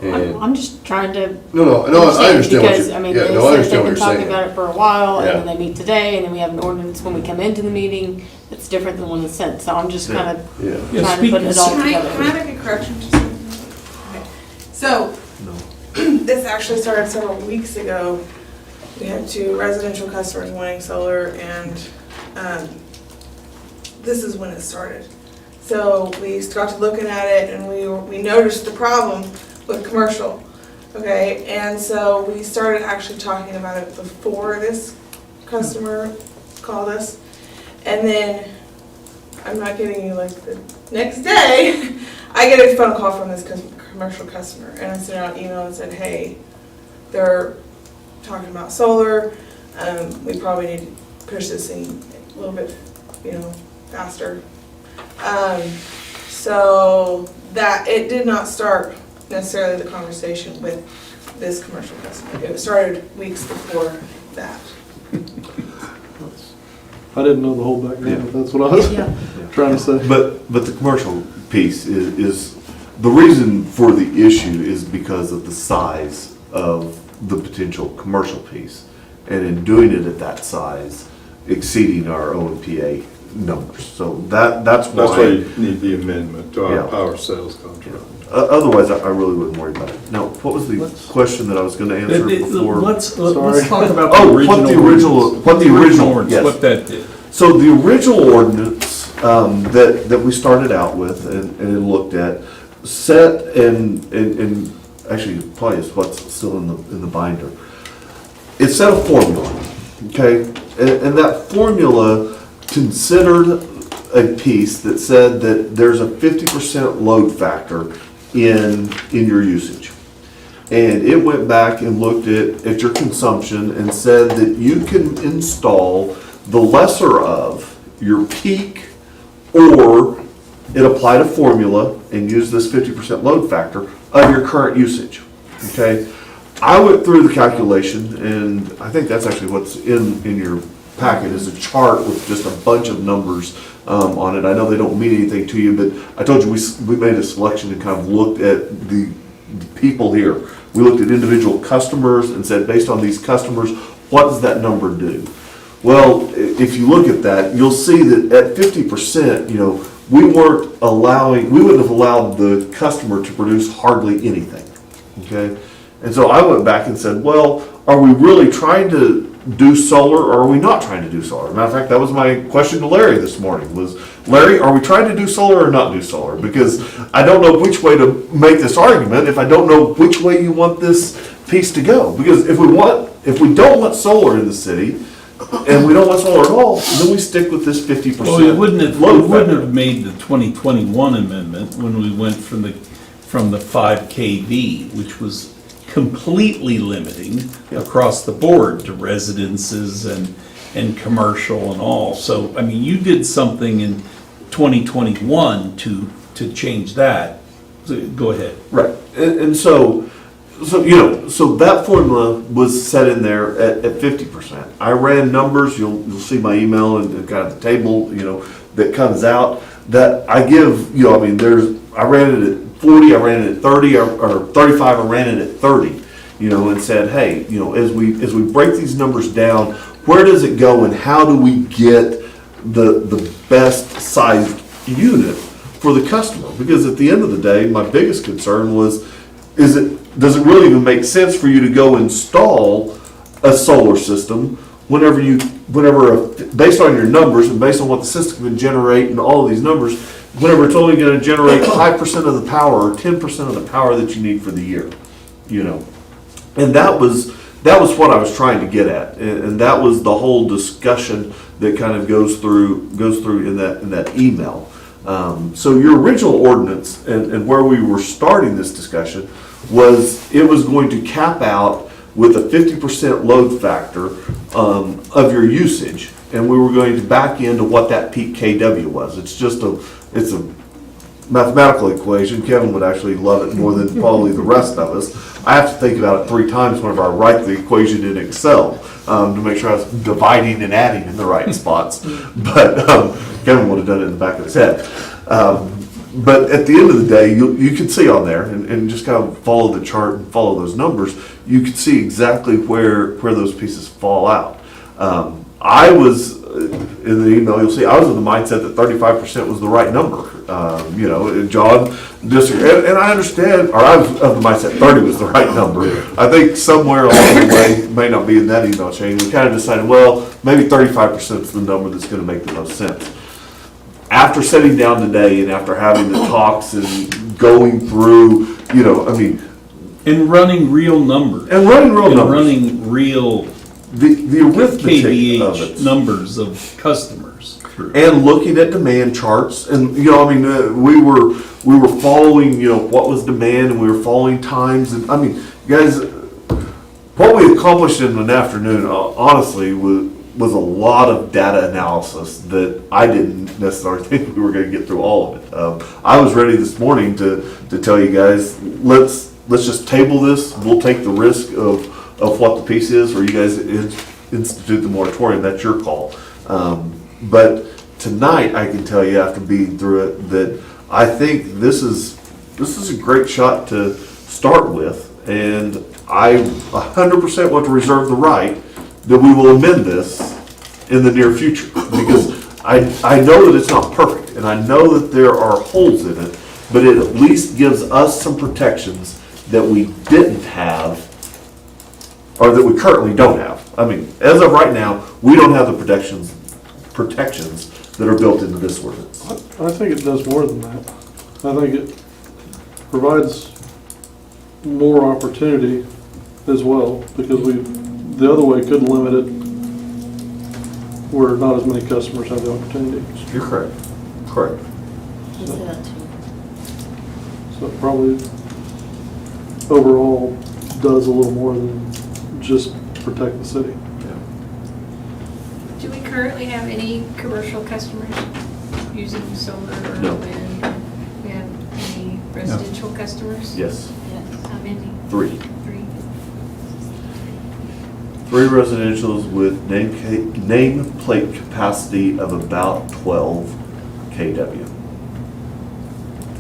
And I'm just trying to. No, I understand what because, you're, I mean, yeah, they no, I said understand they've what been you're talking saying. about it for a while, Yeah. and then they meet today, and then we have an ordinance when we come into the meeting that's different than the one that's said. So I'm just kind of Yeah. trying to put it all Can I together. make a correction to something? Okay. So, this actually started several weeks ago. We had 2 residential customers wanting solar, and this is when it started. So we started looking at it, and we noticed the problem with commercial. Okay, and so we started actually talking about it before this customer called us. And then, I'm not kidding you, like the next day, I get a phone call from this commercial customer, and I sent out an email and said, hey, they're talking about solar, we probably need to push this thing a little bit, faster. So that, it did not start necessarily the conversation with this commercial customer. It started weeks before that. I didn't know the whole background, but that's what I was trying to say. But the commercial piece is the reason for the issue is because of the size of the potential commercial piece. And in doing it at that size, exceeding our OMPA numbers. So that's why. That's why you need the amendment to our Yeah. power sales contract. Otherwise, I really wouldn't worry about it. Now, what was the question that I was going to answer before? Let's talk about what the original, ordinance, yes. what that did. So the original ordinance that we started out with and looked at set and actually probably is what's still in the binder. It set a formula, okay, and that formula considered a piece that said that there's a 50% load factor in your usage. And it went back and looked at your consumption and said that you can install the lesser of your peak, or it applied a formula and used this 50% load factor of your current usage, okay? I went through the calculation, and I think that's actually what's in your packet, is a chart with just a bunch of numbers on it. I know they don't mean anything to you, but I told you we made a selection and kind of looked at the people here. We looked at individual customers and said, based on these customers, what does that number do? Well, if you look at that, you'll see that at 50%, we wouldn't have allowed the customer to produce hardly anything, okay? And so I went back and said, well, are we really trying to do solar or are we not trying to do solar? Matter of fact, that was my question to Larry this morning was, Larry, are we trying to do solar or not do solar? Because I don't know which way to make this argument if I don't know which way you want this piece to go. Because if we don't want solar in the city, and we don't want solar at all, then we stick with this 50%. Well, we wouldn't load factor. have made the 2021 amendment when we went from the 5 kV, which was completely limiting across the board to residences and commercial and all. So, I mean, you did something in 2021 to change that. So, go ahead. Right, and so that formula was set in there at 50%. I ran numbers, you'll see my email and kind of the table, that comes out, that I give, I ran it at 40, I ran it at 30, or 35, I ran it at 30, and said, hey, as we break these numbers down, where does it go and how do we get the best sized unit for the customer? Because at the end of the day, my biggest concern was, does it really even make sense for you to go install a solar system whenever based on your numbers and based on what the system can generate and all of these numbers, whenever it's only going to generate 5% of the power or 10% of the power that you need for the year, And that was what I was trying to get at, and that was the whole discussion that kind of goes through in that email. So your original ordinance and where we were starting this discussion was it was going to cap out with a 50% load factor of your usage, and we were going to back into what that peak KW was. It's a mathematical equation. Kevin would actually love it more than probably the rest of us. I have to think about it 3 times whenever I write the equation in Excel to make sure I was dividing and adding in the right spots. But Kevin would have done it in the back of his head. But at the end of the day, you can see on there, and just kind of follow the chart and follow those numbers, you can see exactly where those pieces fall out. I was, in the email, you'll see, I was in the mindset that 35% was the right number. John disagreed, and I understand, or I was of the mindset 30 was the right number. I think somewhere along the way, may not be in that email chain, we kind of decided, well, maybe 35% is the number that's going to make the most sense. After sitting down today and after having the talks and going through, And running real numbers. And running real numbers. Running real the arithmetic KVH of it. numbers of customers. And looking at demand charts, and we were following, what was demand, and we were following times, and guys, what we accomplished in an afternoon, honestly, was a lot of data analysis that I didn't necessarily think we were going to get through all of it. I was ready this morning to tell you guys, let's just table this. We'll take the risk of what the piece is, or you guys institute the moratorium. That's your call. But tonight, I can tell you after being through it that I think this is a great shot to start with, and I 100% want to reserve the right that we will amend this in the near future, because I know that it's not perfect, and I know that there are holes in it, but it at least gives us some protections that we didn't have, or that we currently don't have. As of right now, we don't have the protections that are built into this ordinance. I think it does more than that. I think it provides more opportunity as well, because the other way could limit it where not as many customers have the opportunity. You're correct. Correct. So it probably overall does a little more than just protect the city. Do we currently have any commercial customers using solar or No. wind? We have any residential customers? Yes. Yes. How many? 3. 3. 3 residentials with nameplate capacity of about 12 kW.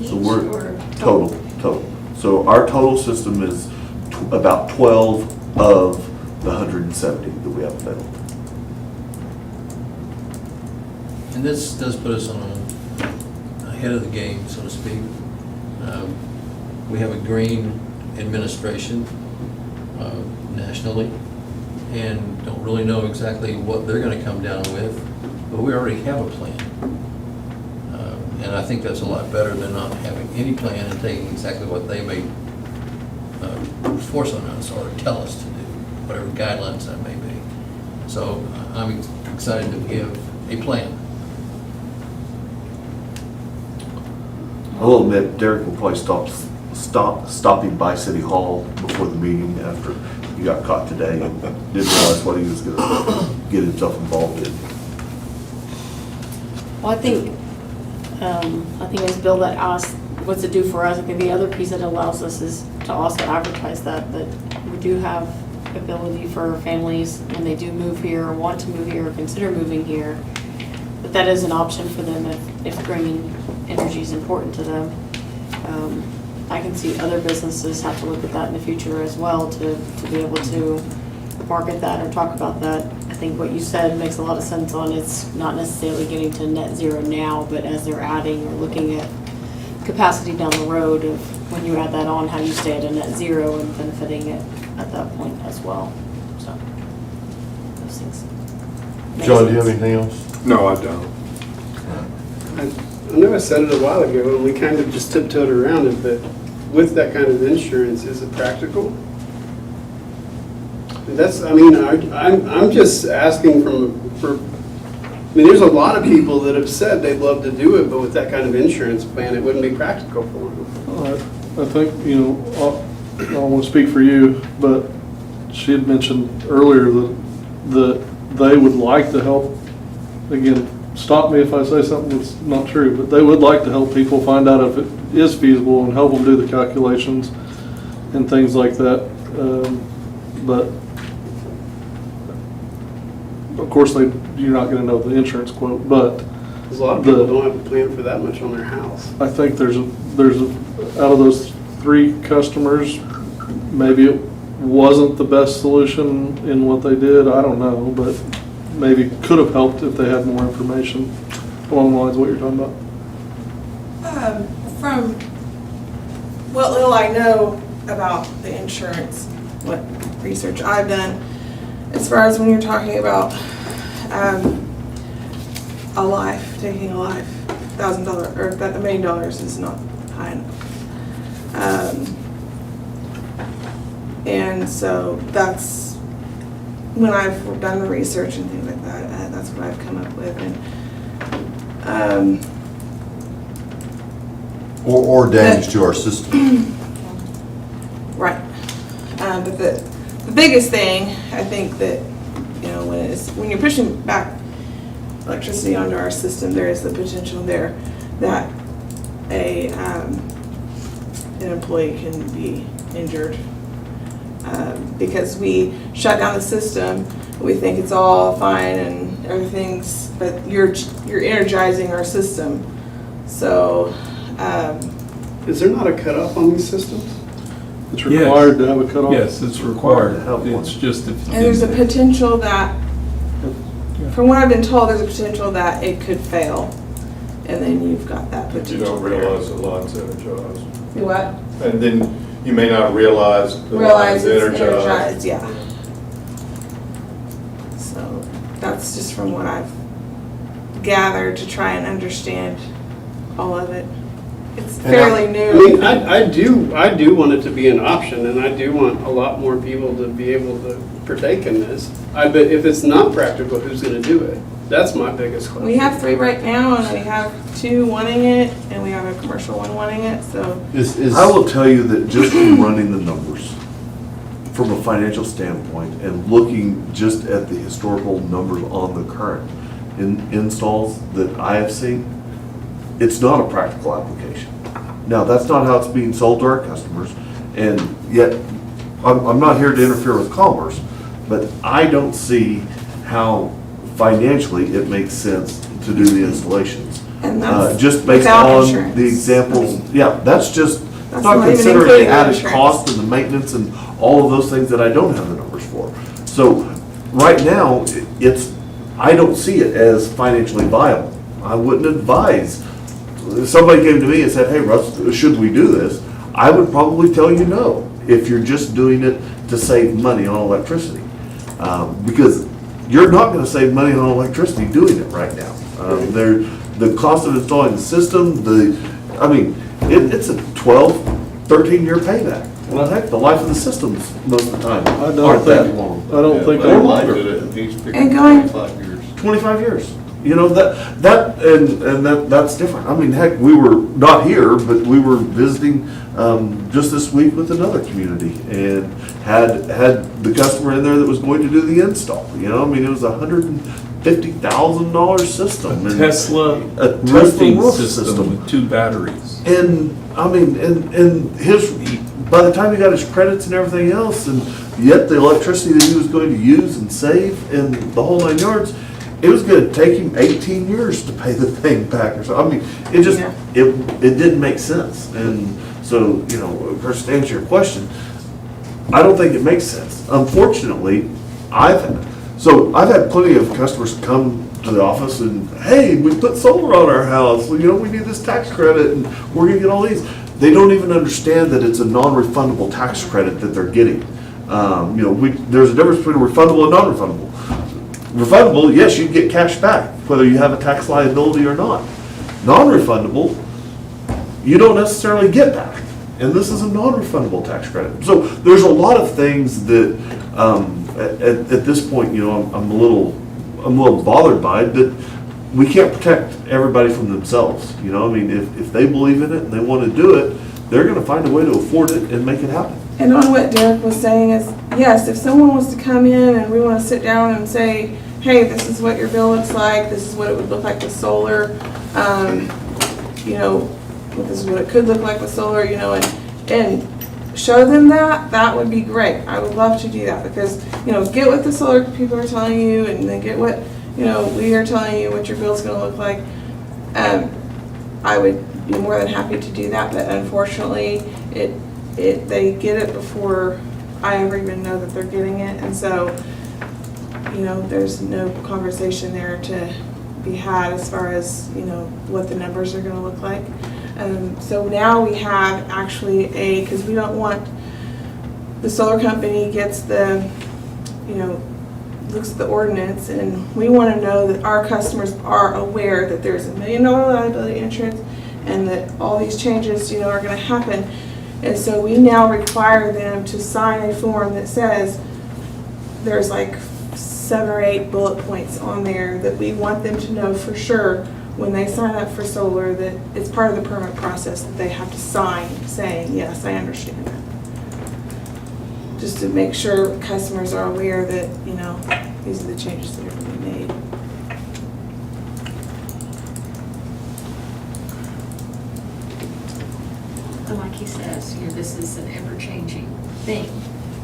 Each So we're or total. So our total system is about 12 of the 170 that we have available. and this does put us on ahead of the game, so to speak. We have a green administration nationally, and don't really know exactly what they're going to come down with, but we already have a plan. And I think that's a lot better than not having any plan and taking exactly what they may force on us or tell us to do, whatever guidelines that may be. So I'm excited that we have a plan. I will admit, Derek will probably stopping by City Hall before the meeting after he got caught today and didn't realize what he was gonna get himself involved in. Well, I think as Bill that asked, what's it do for us? I think the other piece that allows us is to also advertise that we do have ability for families when they do move here or want to move here or consider moving here, that is an option for them if green energy is important to them. I can see other businesses have to look at that in the future as well to be able to market that or talk about that. I think what you said makes a lot of sense on it's not necessarily getting to net zero now, but as they're adding or looking at capacity down the road of when you add that on, how you stay at a net zero and benefiting it at that point as well. So those things. make John, do you have sense. anything else? No, I don't. I know I said it a while ago, and we kind of just tiptoed around it, but with that kind of insurance, is it practical? That's, I mean, I'm just asking there's a lot of people that have said they'd love to do it, but with that kind of insurance plan, it wouldn't be practical for them. I think, I don't want to speak for you, but she had mentioned earlier that they would like to help, again, stop me if I say something that's not true, but they would like to help people find out if it is feasible and help them do the calculations and things like that. But of course, you're not going to know the insurance quote, but Because a lot of people don't have a plan for that much on their house. I think there's out of those 3 customers, maybe it wasn't the best solution in what they did. I don't know, but maybe could have helped if they had more information along the lines of what you're talking about. From what little I know about the insurance, what research I've done, as far as when you're talking about a life, taking a life, $1,000 or that $1 million is not high enough. And so that's when I've done the research and things like that. That's what I've come up with. And Or damage to our system. right. But the biggest thing, I think that, when you're pushing back electricity onto our system, there is the potential there that an employee can be injured. Because we shut down the system, we think it's all fine and everything's, but you're energizing our system. So, Is there not a cutoff on these systems? It's required to have a cutoff. Yes, it's required. Have one. It's just if. and there's a potential that, from what I've been told, there's a potential that it could fail. And then you've got that potential. You don't there. realize the line's energized. You what? And then you may not realize the Realize line's it's energized, energized. yeah. So that's just from what I've gathered to try and understand all of it. It's fairly new. I mean, I do want it to be an option, and I do want a lot more people to be able to partake in this. But if it's not practical, who's going to do it? That's my biggest question. We have 3 right now, and we have 2 wanting it, and we have a commercial one wanting it, so. I will tell you that just from running the numbers, from a financial standpoint, and looking just at the historical numbers on the current installs that I have seen, it's not a practical application. Now, that's not how it's being sold to our customers, and yet, I'm not here to interfere with commerce, but I don't see how financially it makes sense to do the installations. And that's Just based without on insurance. the examples, yeah, that's just, That's not not even considering including the the added insurance. cost and the maintenance and all of those things that I don't have the numbers for. So, right now, I don't see it as financially viable. I wouldn't advise. If somebody came to me and said, hey, Russ, should we do this? I would probably tell you no, if you're just doing it to save money on electricity. Because you're not gonna save money on electricity doing it right now. The cost of installing the system, it's a 12, 13-year payback. Well, heck, the life of the systems most of the time I don't aren't that think- long. I don't think Or they- longer. And going, 25 years. You know, that's different. I mean, heck, we were not here, but we were visiting just this week with another community and had the customer in there that was going to do the install. You know, I mean, it was a $150,000 system. A Tesla A roofing roof system with 2 batteries. And, I mean, and by the time he got his credits and everything else, and yet the electricity that he was going to use and save and the whole 9 yards, it was gonna take him 18 years to pay the thing back or so. I mean, it just, it didn't make sense. And so, you know, of course, to answer your question, I don't think it makes sense. Unfortunately, I've had plenty of customers come to the office and, hey, we put solar on our house, you know, we need this tax credit and we're gonna get all these. They don't even understand that it's a non-refundable tax credit that they're getting. You know, there's a difference between a refundable and non-refundable. Refundable, yes, you get cash back, whether you have a tax liability or not. Non-refundable, you don't necessarily get back. And this is a non-refundable tax credit. So there's a lot of things that, at this point, you know, I'm a little bothered by it, that we can't protect everybody from themselves. You know, I mean, if they believe in it and they want to do it, they're gonna find a way to afford it and make it happen. and on what Derek was saying is, yes, if someone wants to come in and we want to sit down and say, hey, this is what your bill looks like, this is what it would look like with solar, you know, this is what it could look like with solar, you know, and show them that would be great. I would love to do that because, you know, get what the solar people are telling you and then get what, you know, we are telling you what your bill's gonna look like. I would be more than happy to do that, but unfortunately, they get it before I ever even know that they're getting it, and so, you know, there's no conversation there to be had as far as, you know, what the numbers are gonna look like. So now we have actually because we don't want, the solar company gets the, you know, looks at the ordinance, and we want to know that our customers are aware that there's $1 million liability insurance and that all these changes, you know, are going to happen. And so we now require them to sign a form that says there's like 7 or 8 bullet points on there that we want them to know for sure when they sign up for solar, that it's part of the permit process that they have to sign saying, yes, I understand that. Just to make sure customers are aware that, you know, these are the changes that are going to be made. And like he says, you know, this is an ever-changing thing.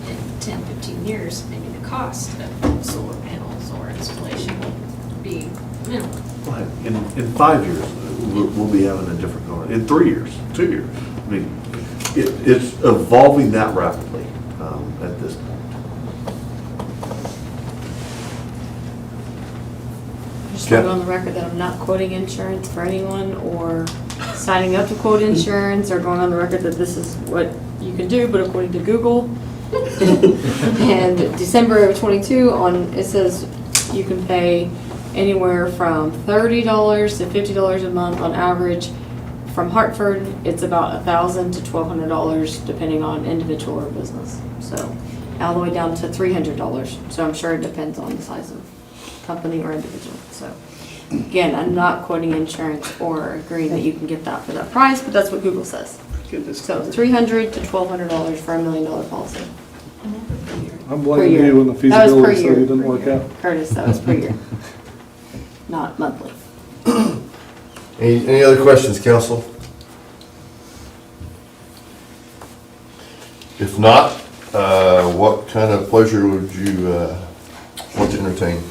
In 10, 15 years, maybe the cost of solar panels or installation will be minimal. Right. In 5 years, we'll be having a different car. In 3 years, 2 years. I mean, it's evolving that rapidly at this point. Just want to go on the record that I'm not quoting insurance for anyone or signing up to quote insurance or going on the record that this is what you can do, but according to Google. And December of '22 it says you can pay anywhere from $30 to $50 a month on average. From Hartford, it's about $1,000 to $1,200 depending on individual or business. So all the way down to $300. So I'm sure it depends on the size of company or individual. So again, I'm not quoting insurance or agreeing that you can get that for that price, but that's what Google says. So $300 to $1,200 for $1 million policy. I'm Per blaming year. you when the That was per feasibility year. study didn't work out. Curtis, that was per year, not monthly. Any other questions, council? If not, what kind of pleasure would you want to entertain?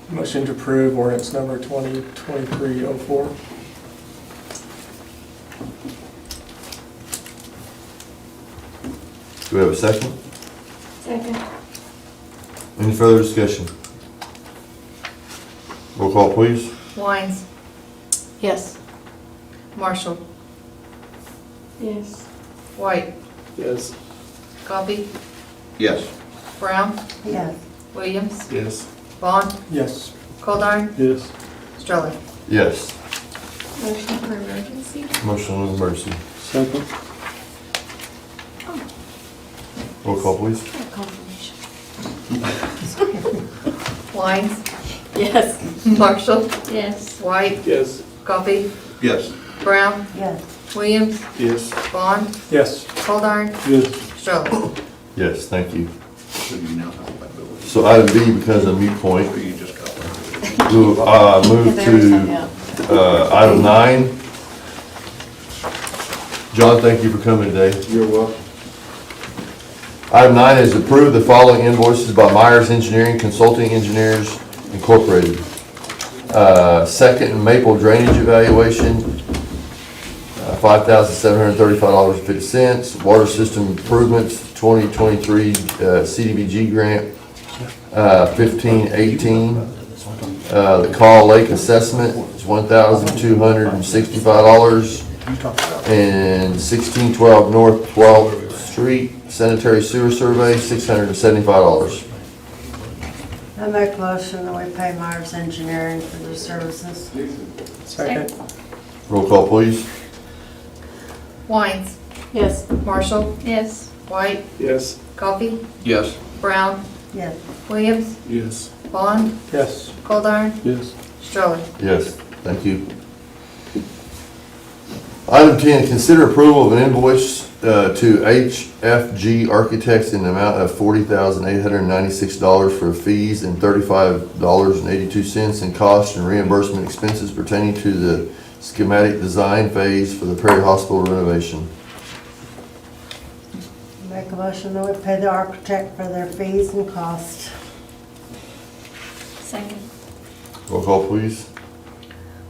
Motion to approve ordinance number 2023-04. Do we have a second? Second. Any further discussion? Roll call, please. Wines, Yes. Marshall, Yes. White, Yes. Coffee, Yes. Brown, Yes. Williams, Yes. Vaughn, Yes. Goldar, Yes. Stroller. Yes. Motion for emergency? Motion on emergency. Second. Roll call, please. Confirmation. Wines, Yes. Marshall, Yes. White, Yes. Coffee, Yes. Brown, Yes. Williams, Yes. Vaughn, Yes. Goldar, Yes. Stroller. Yes, thank you. So you now have my ability. So item B becomes a moot point. Or you just got one. We'll move to item 9. John, thank you for coming today. You're welcome. Item 9 is approve the following invoices by Myers Engineering Consulting Engineers Incorporated. Second and Maple Drainage Evaluation, $5,735.50. Water System Improvements, 2023 CDBG Grant, 1518. The Call Lake Assessment is $1,265. And 1612 North 12th Street Sanitary Sewer Survey, $675. I make a motion that we pay Myers Engineering for their services. Second. Roll call, please. Wines, Yes. Marshall, Yes. White, Yes. Coffee, Yes. Brown, Yes. Williams, Yes. Vaughn, Yes. Goldar, Yes. Stroller. Yes, thank you. Item 10, consider approval of an invoice to HFG Architects in the amount of $40,896 for fees and $35.82 in cost and reimbursement expenses pertaining to the schematic design phase for the Perry Hospital renovation. Make a motion that we pay the architect for their fees and costs. Second. Roll call, please.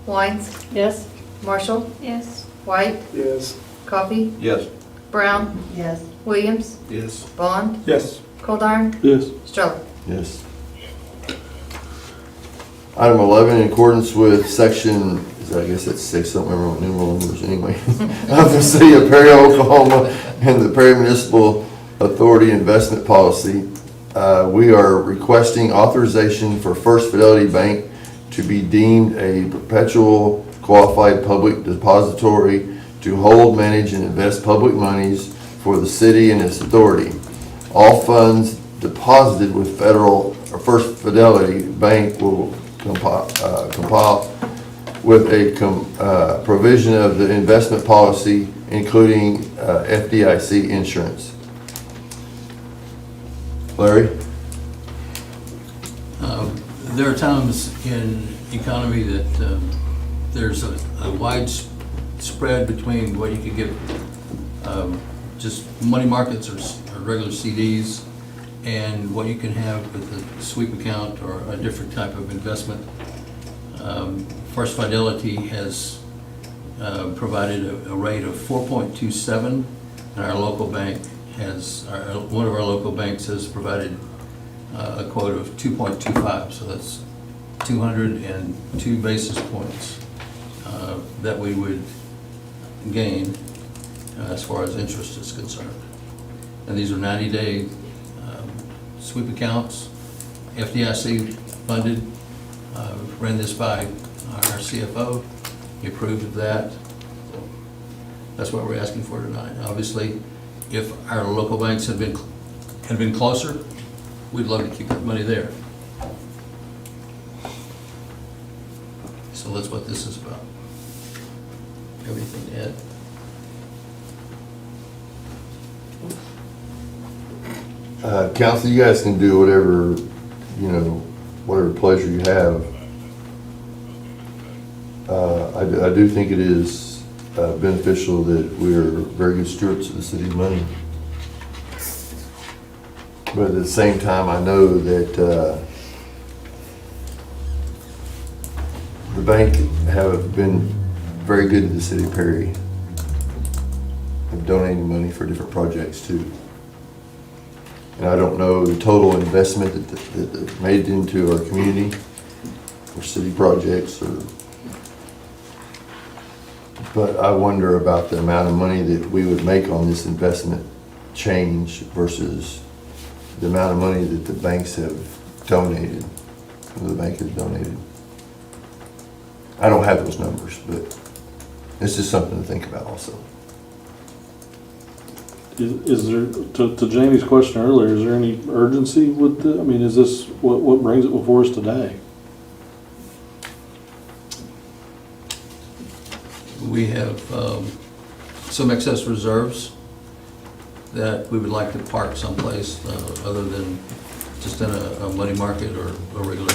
Wines, Yes. Marshall, Yes. White, Yes. Coffee, Yes. Brown, Yes. Williams, Yes. Vaughn, Yes. Goldar, Yes. Stroller. Yes. Item 11, in accordance with section, I guess it's 6, I don't remember what numeral numbers anyway, of the City of Perry, Oklahoma, and the Perry Municipal Authority Investment Policy, we are requesting authorization for First Fidelity Bank to be deemed a perpetual qualified public depository to hold, manage, and invest public monies for the city and its authority. All funds deposited with First Fidelity Bank will compile with a provision of the investment policy, including FDIC insurance. Larry? There are times in economy that there's a wide spread between what you could get just money markets or regular CDs and what you can have with a sweep account or a different type of investment. First Fidelity has provided a rate of 4.27, and our local bank has, one of our local banks has provided a quote of 2.25, so that's 202 basis points that we would gain as far as interest is concerned. And these are 90-day sweep accounts, FDIC funded. Ran this by our CFO, he approved of that. That's what we're asking for tonight. Obviously, if our local banks had been closer, we'd love to keep that money there. So that's what this is about. Everything to add? Council, you guys can do whatever, whatever pleasure you have. I do think it is beneficial that we're very good stewards of the city's money. But at the same time, I know that the bank have been very good to the city of Perry. Have donated money for different projects too. And I don't know the total investment that made into our community. for city projects but I wonder about the amount of money that we would make on this investment change versus the amount of money that the banks have donated, or the bank has donated. I don't have those numbers, but it's just something to think about also. Is there, to Jamie's question earlier, is there any urgency with the, I mean, is this, what brings it before us today? We have some excess reserves that we would like to park someplace other than just in a money market or a regular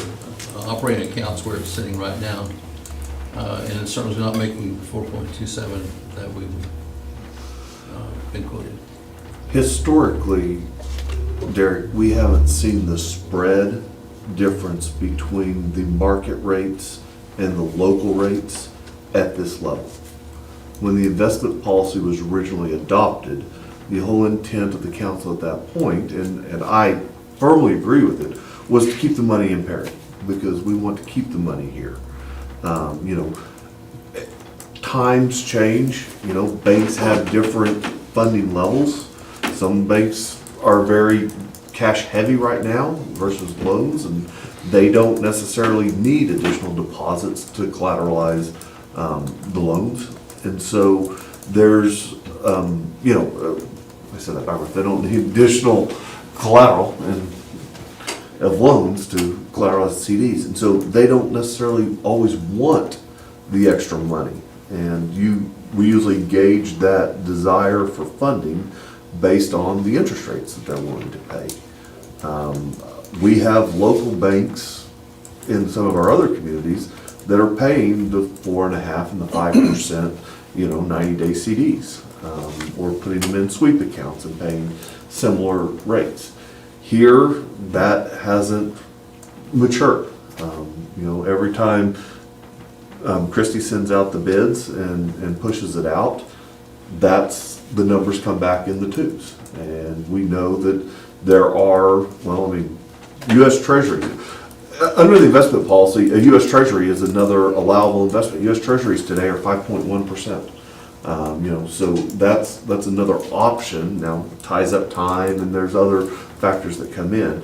operating accounts where it's sitting right now. And it certainly is not making 4.27 that we've been quoted. Historically, Derek, we haven't seen the spread difference between the market rates and the local rates at this level. When the investment policy was originally adopted, the whole intent of the council at that point, and I firmly agree with it, was to keep the money in parity, because we want to keep the money here. You know, times change, you know, banks have different funding levels. Some banks are very cash heavy right now versus loans, and they don't necessarily need additional deposits to collateralize the loans. And so there's, you know, I said that backwards, they don't need additional collateral of loans to collateralize CDs. And so they don't necessarily always want the extra money. And we usually gauge that desire for funding based on the interest rates that they're willing to pay. We have local banks in some of our other communities that are paying the 4.5% and the 5%, you know, 90-day CDs, or putting them in sweep accounts and paying similar rates. Here, that hasn't matured. You know, every time Christie sends out the bids and pushes it out, that's the numbers come back in the twos. And we know that there are, well, I mean, U.S. Treasury. Under the investment policy, a U.S. Treasury is another allowable investment. U.S. Treasuries today are 5.1%. You know, so that's another option. Now, ties up time, and there's other factors that come in.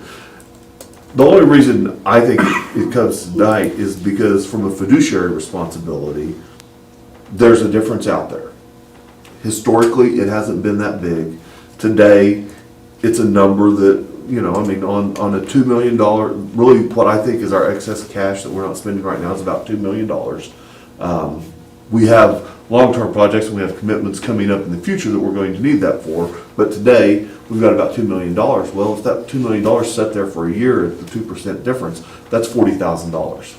The only reason I think it comes tonight is because from a fiduciary responsibility, there's a difference out there. Historically, it hasn't been that big. Today, it's a number that, you know, I mean, on a $2 million, really what I think is our excess cash that we're not spending right now is about $2 million. We have long-term projects and we have commitments coming up in the future that we're going to need that for. But today, we've got about $2 million. Well, if that $2 million sat there for a year at the 2% difference, that's $40,000.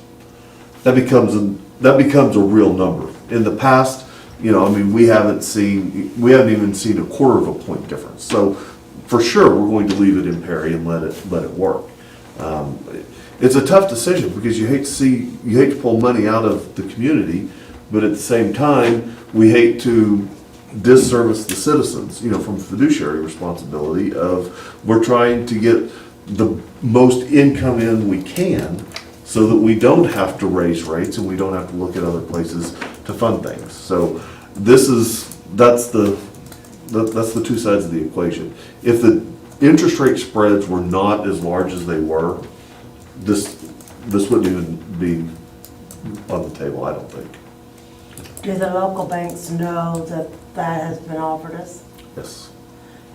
That becomes a real number. In the past, you know, I mean, we haven't even seen a quarter of a point difference. So for sure, we're going to leave it in parity and let it work. It's a tough decision because you hate to pull money out of the community, but at the same time, we hate to disservice the citizens, you know, from fiduciary responsibility of we're trying to get the most income in we can so that we don't have to raise rates and we don't have to look at other places to fund things. So that's the two sides of the equation. If the interest rate spreads were not as large as they were, this wouldn't even be on the table, I don't think. Do the local banks know that that has been offered us? Yes.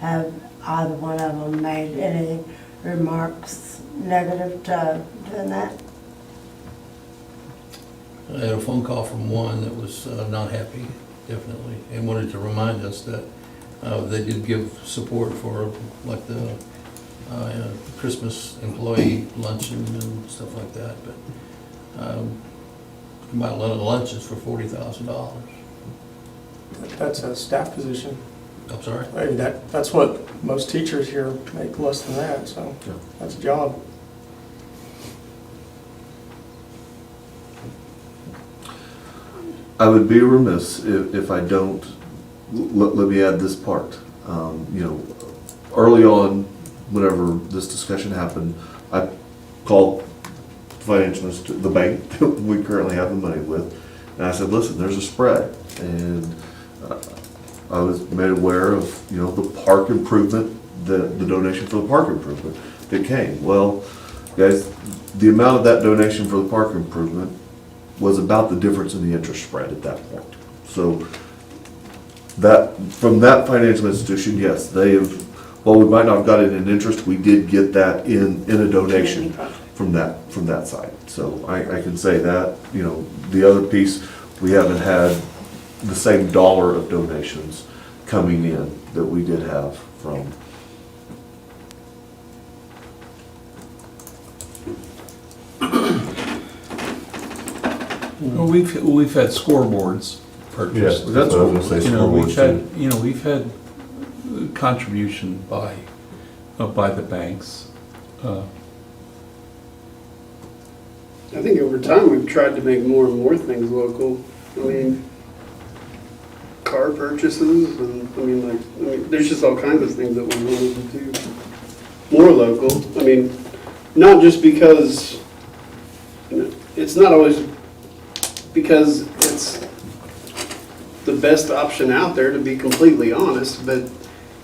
Have either one of them made any remarks negative to doing that? I had a phone call from one that was not happy, definitely, and wanted to remind us that they did give support for like the Christmas employee luncheon and stuff like that, but you might let lunches for $40,000. That's a staff position. I'm sorry? I mean, that's what most teachers here make, less than that, so that's a job. I would be remiss if I don't, let me add this part. You know, early on, whenever this discussion happened, I called financial institution, the bank that we currently have the money with. And I said, listen, there's a spread. And I was made aware of, the park improvement, the donation for the park improvement that came. Well, guys, the amount of that donation for the park improvement was about the difference in the interest spread at that point. So that, from that financial institution, yes, they have, while we might not have got it in interest, we did get that in a donation from that side. So I can say that, the other piece, we haven't had the same dollar of donations coming in that we did have from. Well, we've had scoreboards purchased. Yeah, that's what I was gonna say, scoreboards We've had contribution by the banks. I think over time, we've tried to make more and more things local. I mean, car purchases, and there's just all kinds of things that we wanted to do more local. I mean, not just because, it's not always because it's the best option out there, to be completely honest, but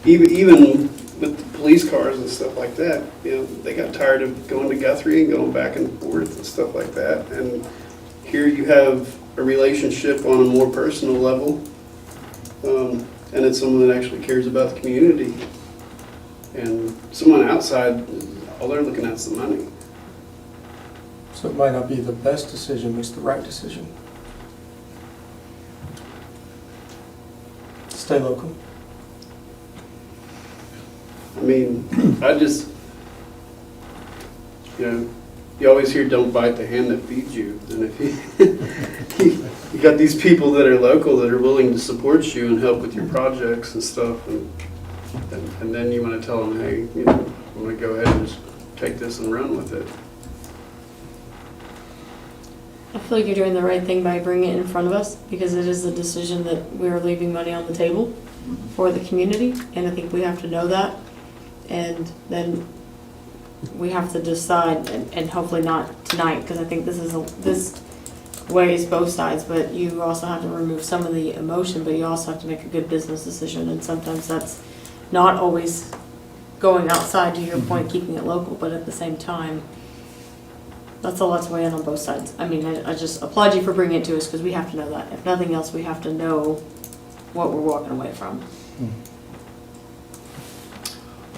even with the police cars and stuff like that, they got tired of going to Guthrie and going back and forth and stuff like that. And here you have a relationship on a more personal level, and it's someone that actually cares about the community. And someone outside, all they're looking at is the money. So it might not be the best decision, but it's the right decision. Stay local. I mean, you always hear, don't bite the hand that feeds you. And if you got these people that are local that are willing to support you and help with your projects and stuff, and then you want to tell them, hey, I'm going to go ahead and just take this and run with it. I feel like you're doing the right thing by bringing it in front of us, because it is a decision that we're leaving money on the table for the community, and I think we have to know that. And then we have to decide, and hopefully not tonight, because I think this weighs both sides, but you also have to remove some of the emotion, but you also have to make a good business decision, and sometimes that's not always going outside, to your point, keeping it local, but at the same time, that's a lot to weigh in on both sides. I mean, I just applaud you for bringing it to us, because we have to know that. If nothing else, we have to know what we're walking away from.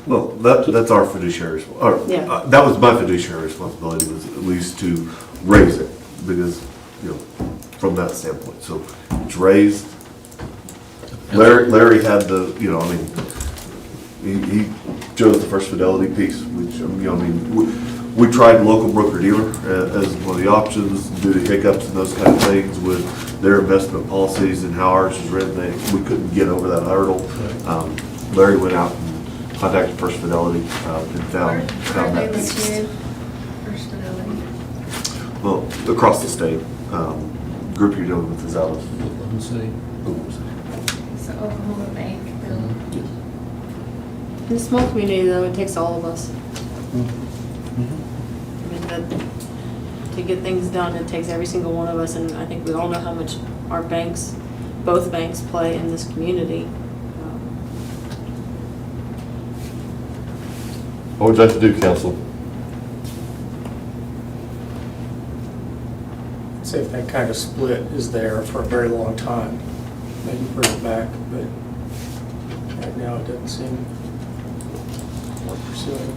Well, that's our fiduciary, Yeah. that was my fiduciary responsibility, was at least to raise it, because, from that standpoint. So it's raised. Larry had the, he chose the First Fidelity piece, which, we tried local broker-dealer as one of the options due to hiccups and those kind of things with their investment policies and how ours is written. We couldn't get over that hurdle. Larry went out and contacted First Fidelity and found that piece. First Fidelity? Well, across the state. Group you're dealing with is out of Oklahoma City. So Oklahoma Bank bill. In a small community, though, it takes all of us. I mean, to get things done, it takes every single one of us, and I think we all know how much our banks, both banks, play in this community. What would you like to do, council? Say if that kind of split is there for a very long time, maybe bring it back, but right now it doesn't seem worth pursuing.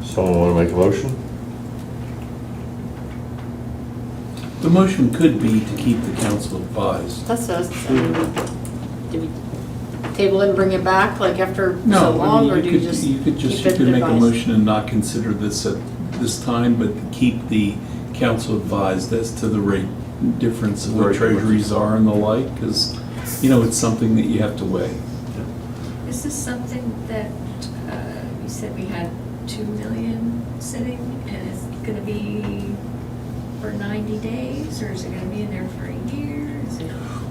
Someone want to make a motion? The motion could be to keep the council advised. That's us. Do we table it and bring it back, like after so long, or do you just You could keep it make a advised? motion and not consider this at this time, but keep the council advised as to the rate difference of what Right. treasuries are and the like, because, it's something that you have to weigh. Is this something that, you said we had 2 million sitting, and it's gonna be for 90 days, or is it gonna be in there for a year?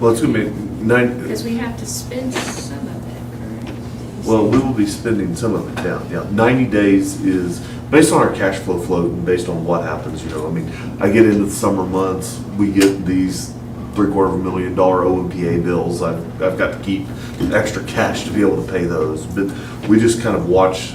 Well, it's going to be Because we have to spend some of it, correct? Well, we will be spending some of it down. Yeah, 90 days is based on our cash flow float and based on what happens, you know. I mean, I get into the summer months, we get these $750,000 OMPA bills. I've got to keep extra cash to be able to pay those. But we just kind of watch,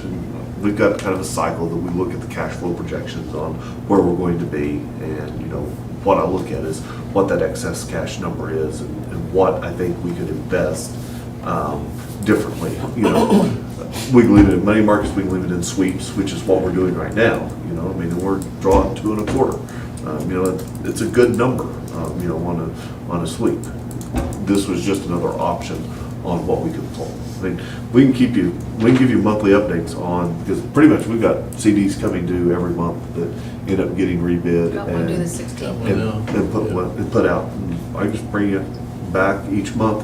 we've got kind of a cycle that we look at the cash flow projections on where we're going to be. And, you know, what I look at is what that excess cash number is and what I think we could invest differently. You know, we can leave it in money markets, we can leave it in sweeps, which is what we're doing right now. You know, I mean, we're drawing 2 1/4. You know, it's a good number, you know, on a sweep. This was just another option on what we could pull. I mean, we can give you monthly updates on, because pretty much we've got CDs coming due every month that end up getting rebid Got one due the 16th. and put out. And I just bring it back each month.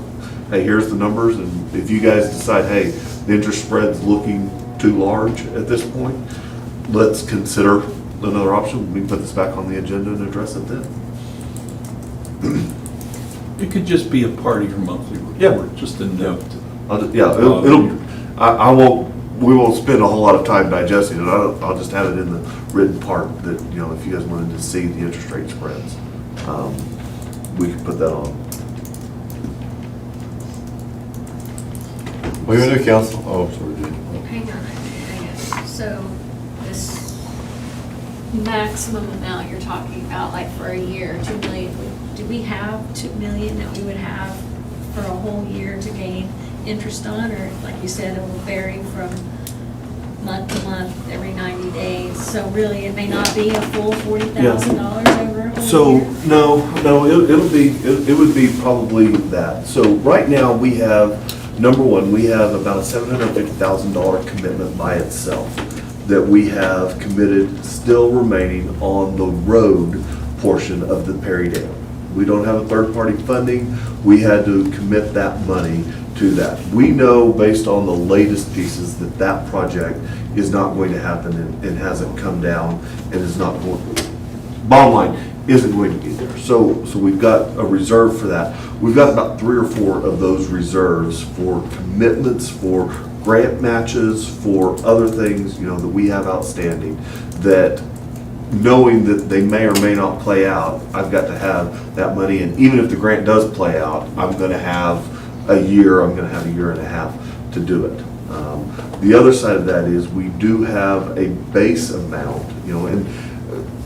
Hey, here's the numbers, and if you guys decide, hey, the interest spread's looking too large at this point, let's consider another option. We can put this back on the agenda and address it then. It could just be a part of your monthly report, just a note. We won't spend a whole lot of time digesting it. I'll just have it in the written part that, you know, if you guys wanted to see the interest rate spreads, we could put that on. What are you gonna do, council? Oh, sorry, Jane. Hang on. So this maximum amount you're talking about, like for a year, 2 million, do we have 2 million that we would have for a whole year to gain interest on? Or like you said, it will vary from month to month, every 90 days. So really, it may not be a full $40,000 over a whole So, year? no, it would be probably that. So right now, we have, number one, we have about a $750,000 commitment by itself that we have committed, still remaining on the road portion of the Perry Dam. We don't have a third-party funding. We had to commit that money to that. We know, based on the latest pieces, that that project is not going to happen and hasn't come down and is not going, bottom line, isn't going to be there. So we've got a reserve for that. We've got about 3 or 4 of those reserves for commitments, for grant matches, for other things, you know, that we have outstanding, that knowing that they may or may not play out, I've got to have that money. And even if the grant does play out, I'm gonna have a year, I'm gonna have a year and a half to do it. The other side of that is we do have a base amount, you know, and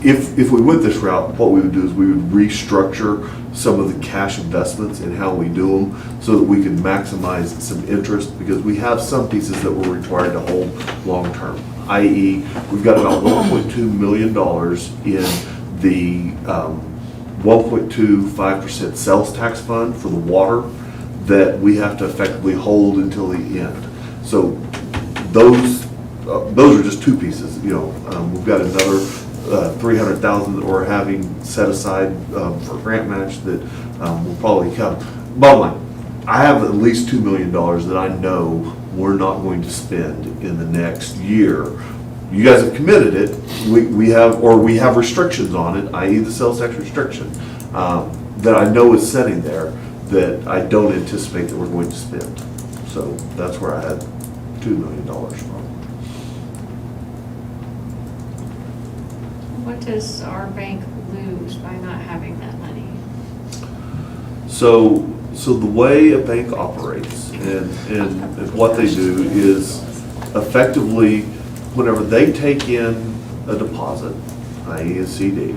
if we went this route, what we would do is we would restructure some of the cash investments and how we do them so that we can maximize some interest, because we have some pieces that we're required to hold long-term, i.e. we've got about $1.2 million in the 1.25% sales tax fund for the water that we have to effectively hold until the end. So those are just 2 pieces, you know. We've got another $300,000 that we're having set aside for grant match that will probably come. Bottom line, I have at least $2 million that I know we're not going to spend in the next year. You guys have committed it. We have restrictions on it, i.e. the sales tax restriction, that I know is sitting there that I don't anticipate that we're going to spend. So that's where I had $2 million from. What does our bank lose by not having that money? So the way a bank operates and what they do is effectively, whenever they take in a deposit, i.e. a CD,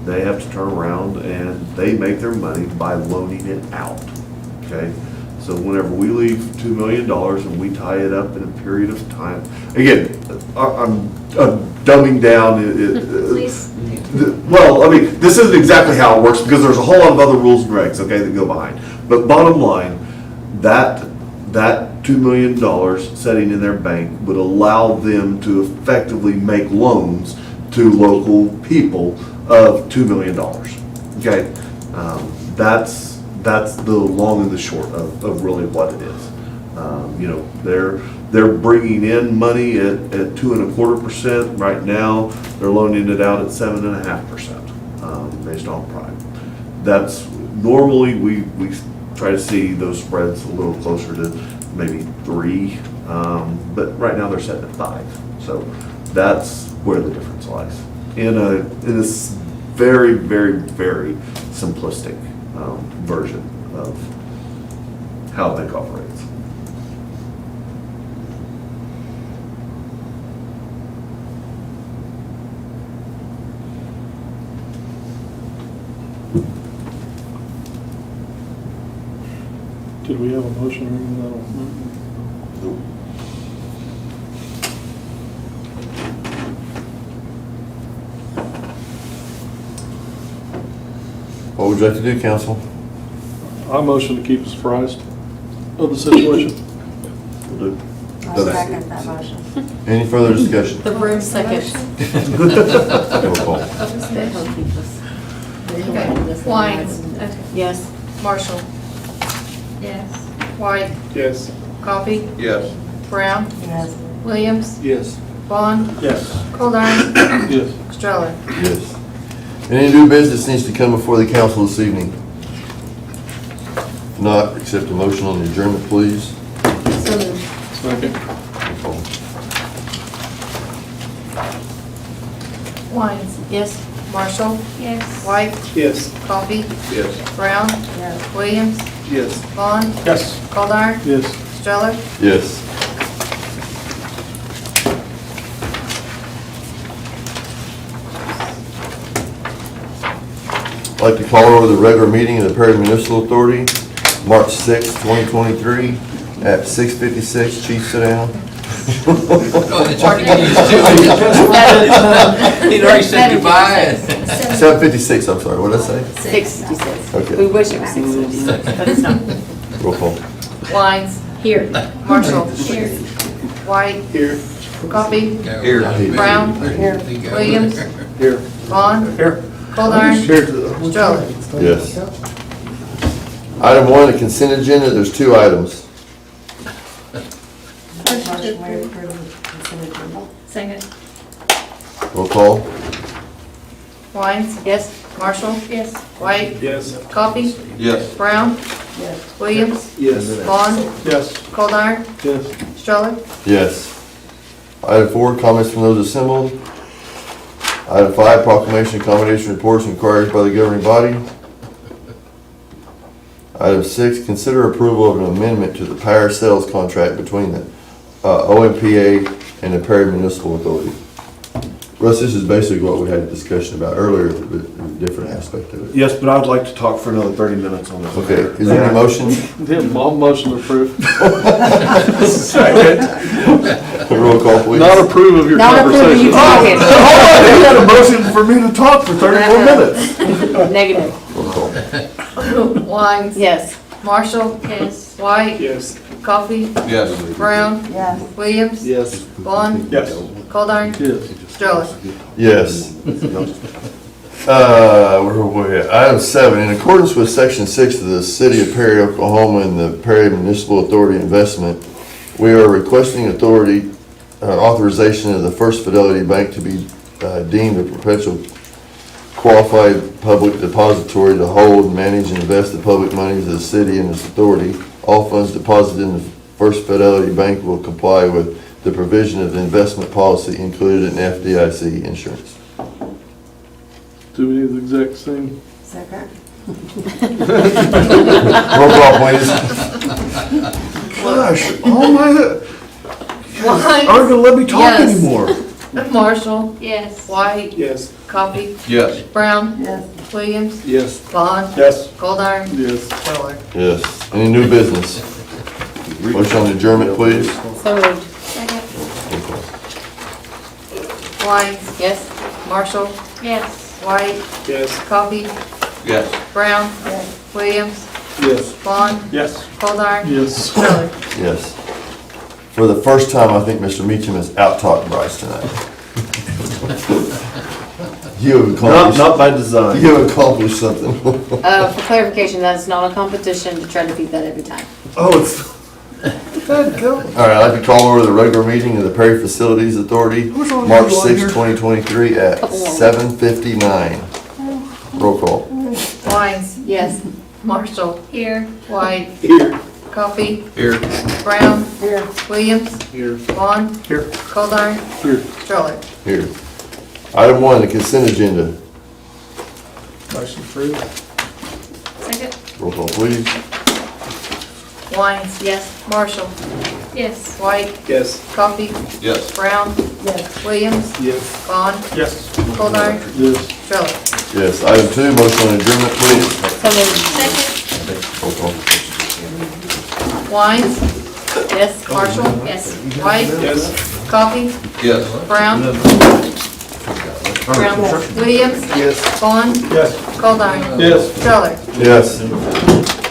they have to turn around and they make their money by loaning it out, okay? So whenever we leave $2 million and we tie it up in a period of time, again, I'm dumbing down. Please. Well, I mean, this isn't exactly how it works because there's a whole lot of other rules and regs, okay, that go behind. But bottom line, that $2 million sitting in their bank would allow them to effectively make loans to local people of $2 million, okay? That's the long and the short of really what it is. You know, they're bringing in money at 2.25%. Right now, they're loaning it out at 7.5%, based on prime. That's normally we try to see those spreads a little closer to maybe 3 But right now they're setting at 5. So that's where the difference lies. In this very, very, very simplistic version of how a bank operates. Did we have a motion or anything? What would you like to do, council? I motion to keep us apprised of the situation. Will do. I second that motion. Any further discussion? The room second. Roll call. Okay. Wines. Yes. Marshall. Yes. White. Yes. Coffee. Yes. Brown. Yes. Williams. Yes. Vaughn. Yes. Coldiron. Yes. Stroller. Yes. Any new business needs to come before the council this evening? If not, accept a motion on the adjournment, please. So moved. Second. Roll call. Wines. Yes. Marshall. Yes. White. Yes. Coffee. Yes. Brown. Yes. Williams. Yes. Vaughn. Yes. Coldiron. Yes. Stroller. Yes. I'd like to call over the regular meeting of the Perry Municipal Authority, March 6, 2023, at 6:56. Chief, sit down. Oh, it's hard to get used to. He'd already said goodbye. 7:56, I'm sorry, what did I say? 6:56. Okay. We wish it was 6:56, but it's not. Roll call. Wines. Here. Marshall. Here. White. Here. Coffee. Here. Brown. Here. Williams. Here. Vaughn. Here. Coldiron. Stroller. Yes. Item 1, the consent agenda, there's 2 items. Motion we approve the consent agenda. Second. Roll call. Wines. Yes. Marshall. Yes. White. Yes. Coffee. Yes. Brown. Yes. Williams. Yes. Vaughn. Yes. Coldiron. Yes. Stroller. Yes. Item 4, comments from those assembled. Item 5, proclamation, accommodation reports, inquiries by the governing body. Item 6, consider approval of an amendment to the power sales contract between the OMPA and the Perry Municipal Authority. Russ, this is basically what we had a discussion about earlier, but a different aspect of it. Yes, but I'd like to talk for another 30 minutes on this. Okay, is there any motion? Yeah, I'll motion to approve. Roll call, please. Not approve of your Not approving you conversation. talking. You had a motion for me to talk for 34 minutes. Negative. Roll call. Wines. Yes. Marshall. Yes. White. Yes. Coffee. Yes. Brown. Yes. Williams. Yes. Vaughn. Yes. Coldiron. Yes. Stroller. Yes. Where were we at? Item 7, in accordance with Section 6 of the City of Perry, Oklahoma and the Perry Municipal Authority investment, we are requesting authorization of the First Fidelity Bank to be deemed a perpetual qualified public depository to hold, manage, and invest the public monies of the city and its authority. All funds deposited in the First Fidelity Bank will comply with the provision of the investment policy included in FDIC insurance. Do we need the exact same? Second. Roll call, please. Gosh, all my, Wines. aren't gonna let me talk Yes. anymore. Marshall. Yes. White. Yes. Coffee. Yes. Brown. Yes. Williams. Yes. Vaughn. Yes. Coldiron. Yes. Stroller. Yes. Any new business? Motion on adjournment, please. So moved. Second. Wines. Yes. Marshall. Yes. White. Yes. Coffee. Yes. Brown. Yes. Williams. Yes. Vaughn. Yes. Coldiron. Yes. Stroller. Yes. For the first time, I think Mr. Meacham has out-talked Bryce tonight. You have accomplished. Not by design. You have accomplished something. For clarification, that's not a competition to try to beat that every time. Oh, it's. All right, I'd like to call over the regular meeting of the Perry Facilities Authority, March 6, 2023 at 7:59. Roll call. Wines. Yes. Marshall. Here. White. Here. Coffee. Here. Brown. Here. Williams. Here. Vaughn. Here. Goldar. Here. Stroller. Here. Item 1, the consent agenda. Motion approved. Second? Roll call, please. Wines. Yes. Marshall. Yes. White. Yes. Coffee. Yes. Brown. Yes. Williams. Yes. Vaughn. Yes. Goldar. Yes. Stroller. Yes. Item 2, motion on adjournment, please. Second? Roll call. Wines. Yes. Marshall. Yes. White. Yes. Coffee. Yes. Brown. Brown. Williams. Yes. Vaughn. Yes. Goldar. Yes. Stroller. Yes.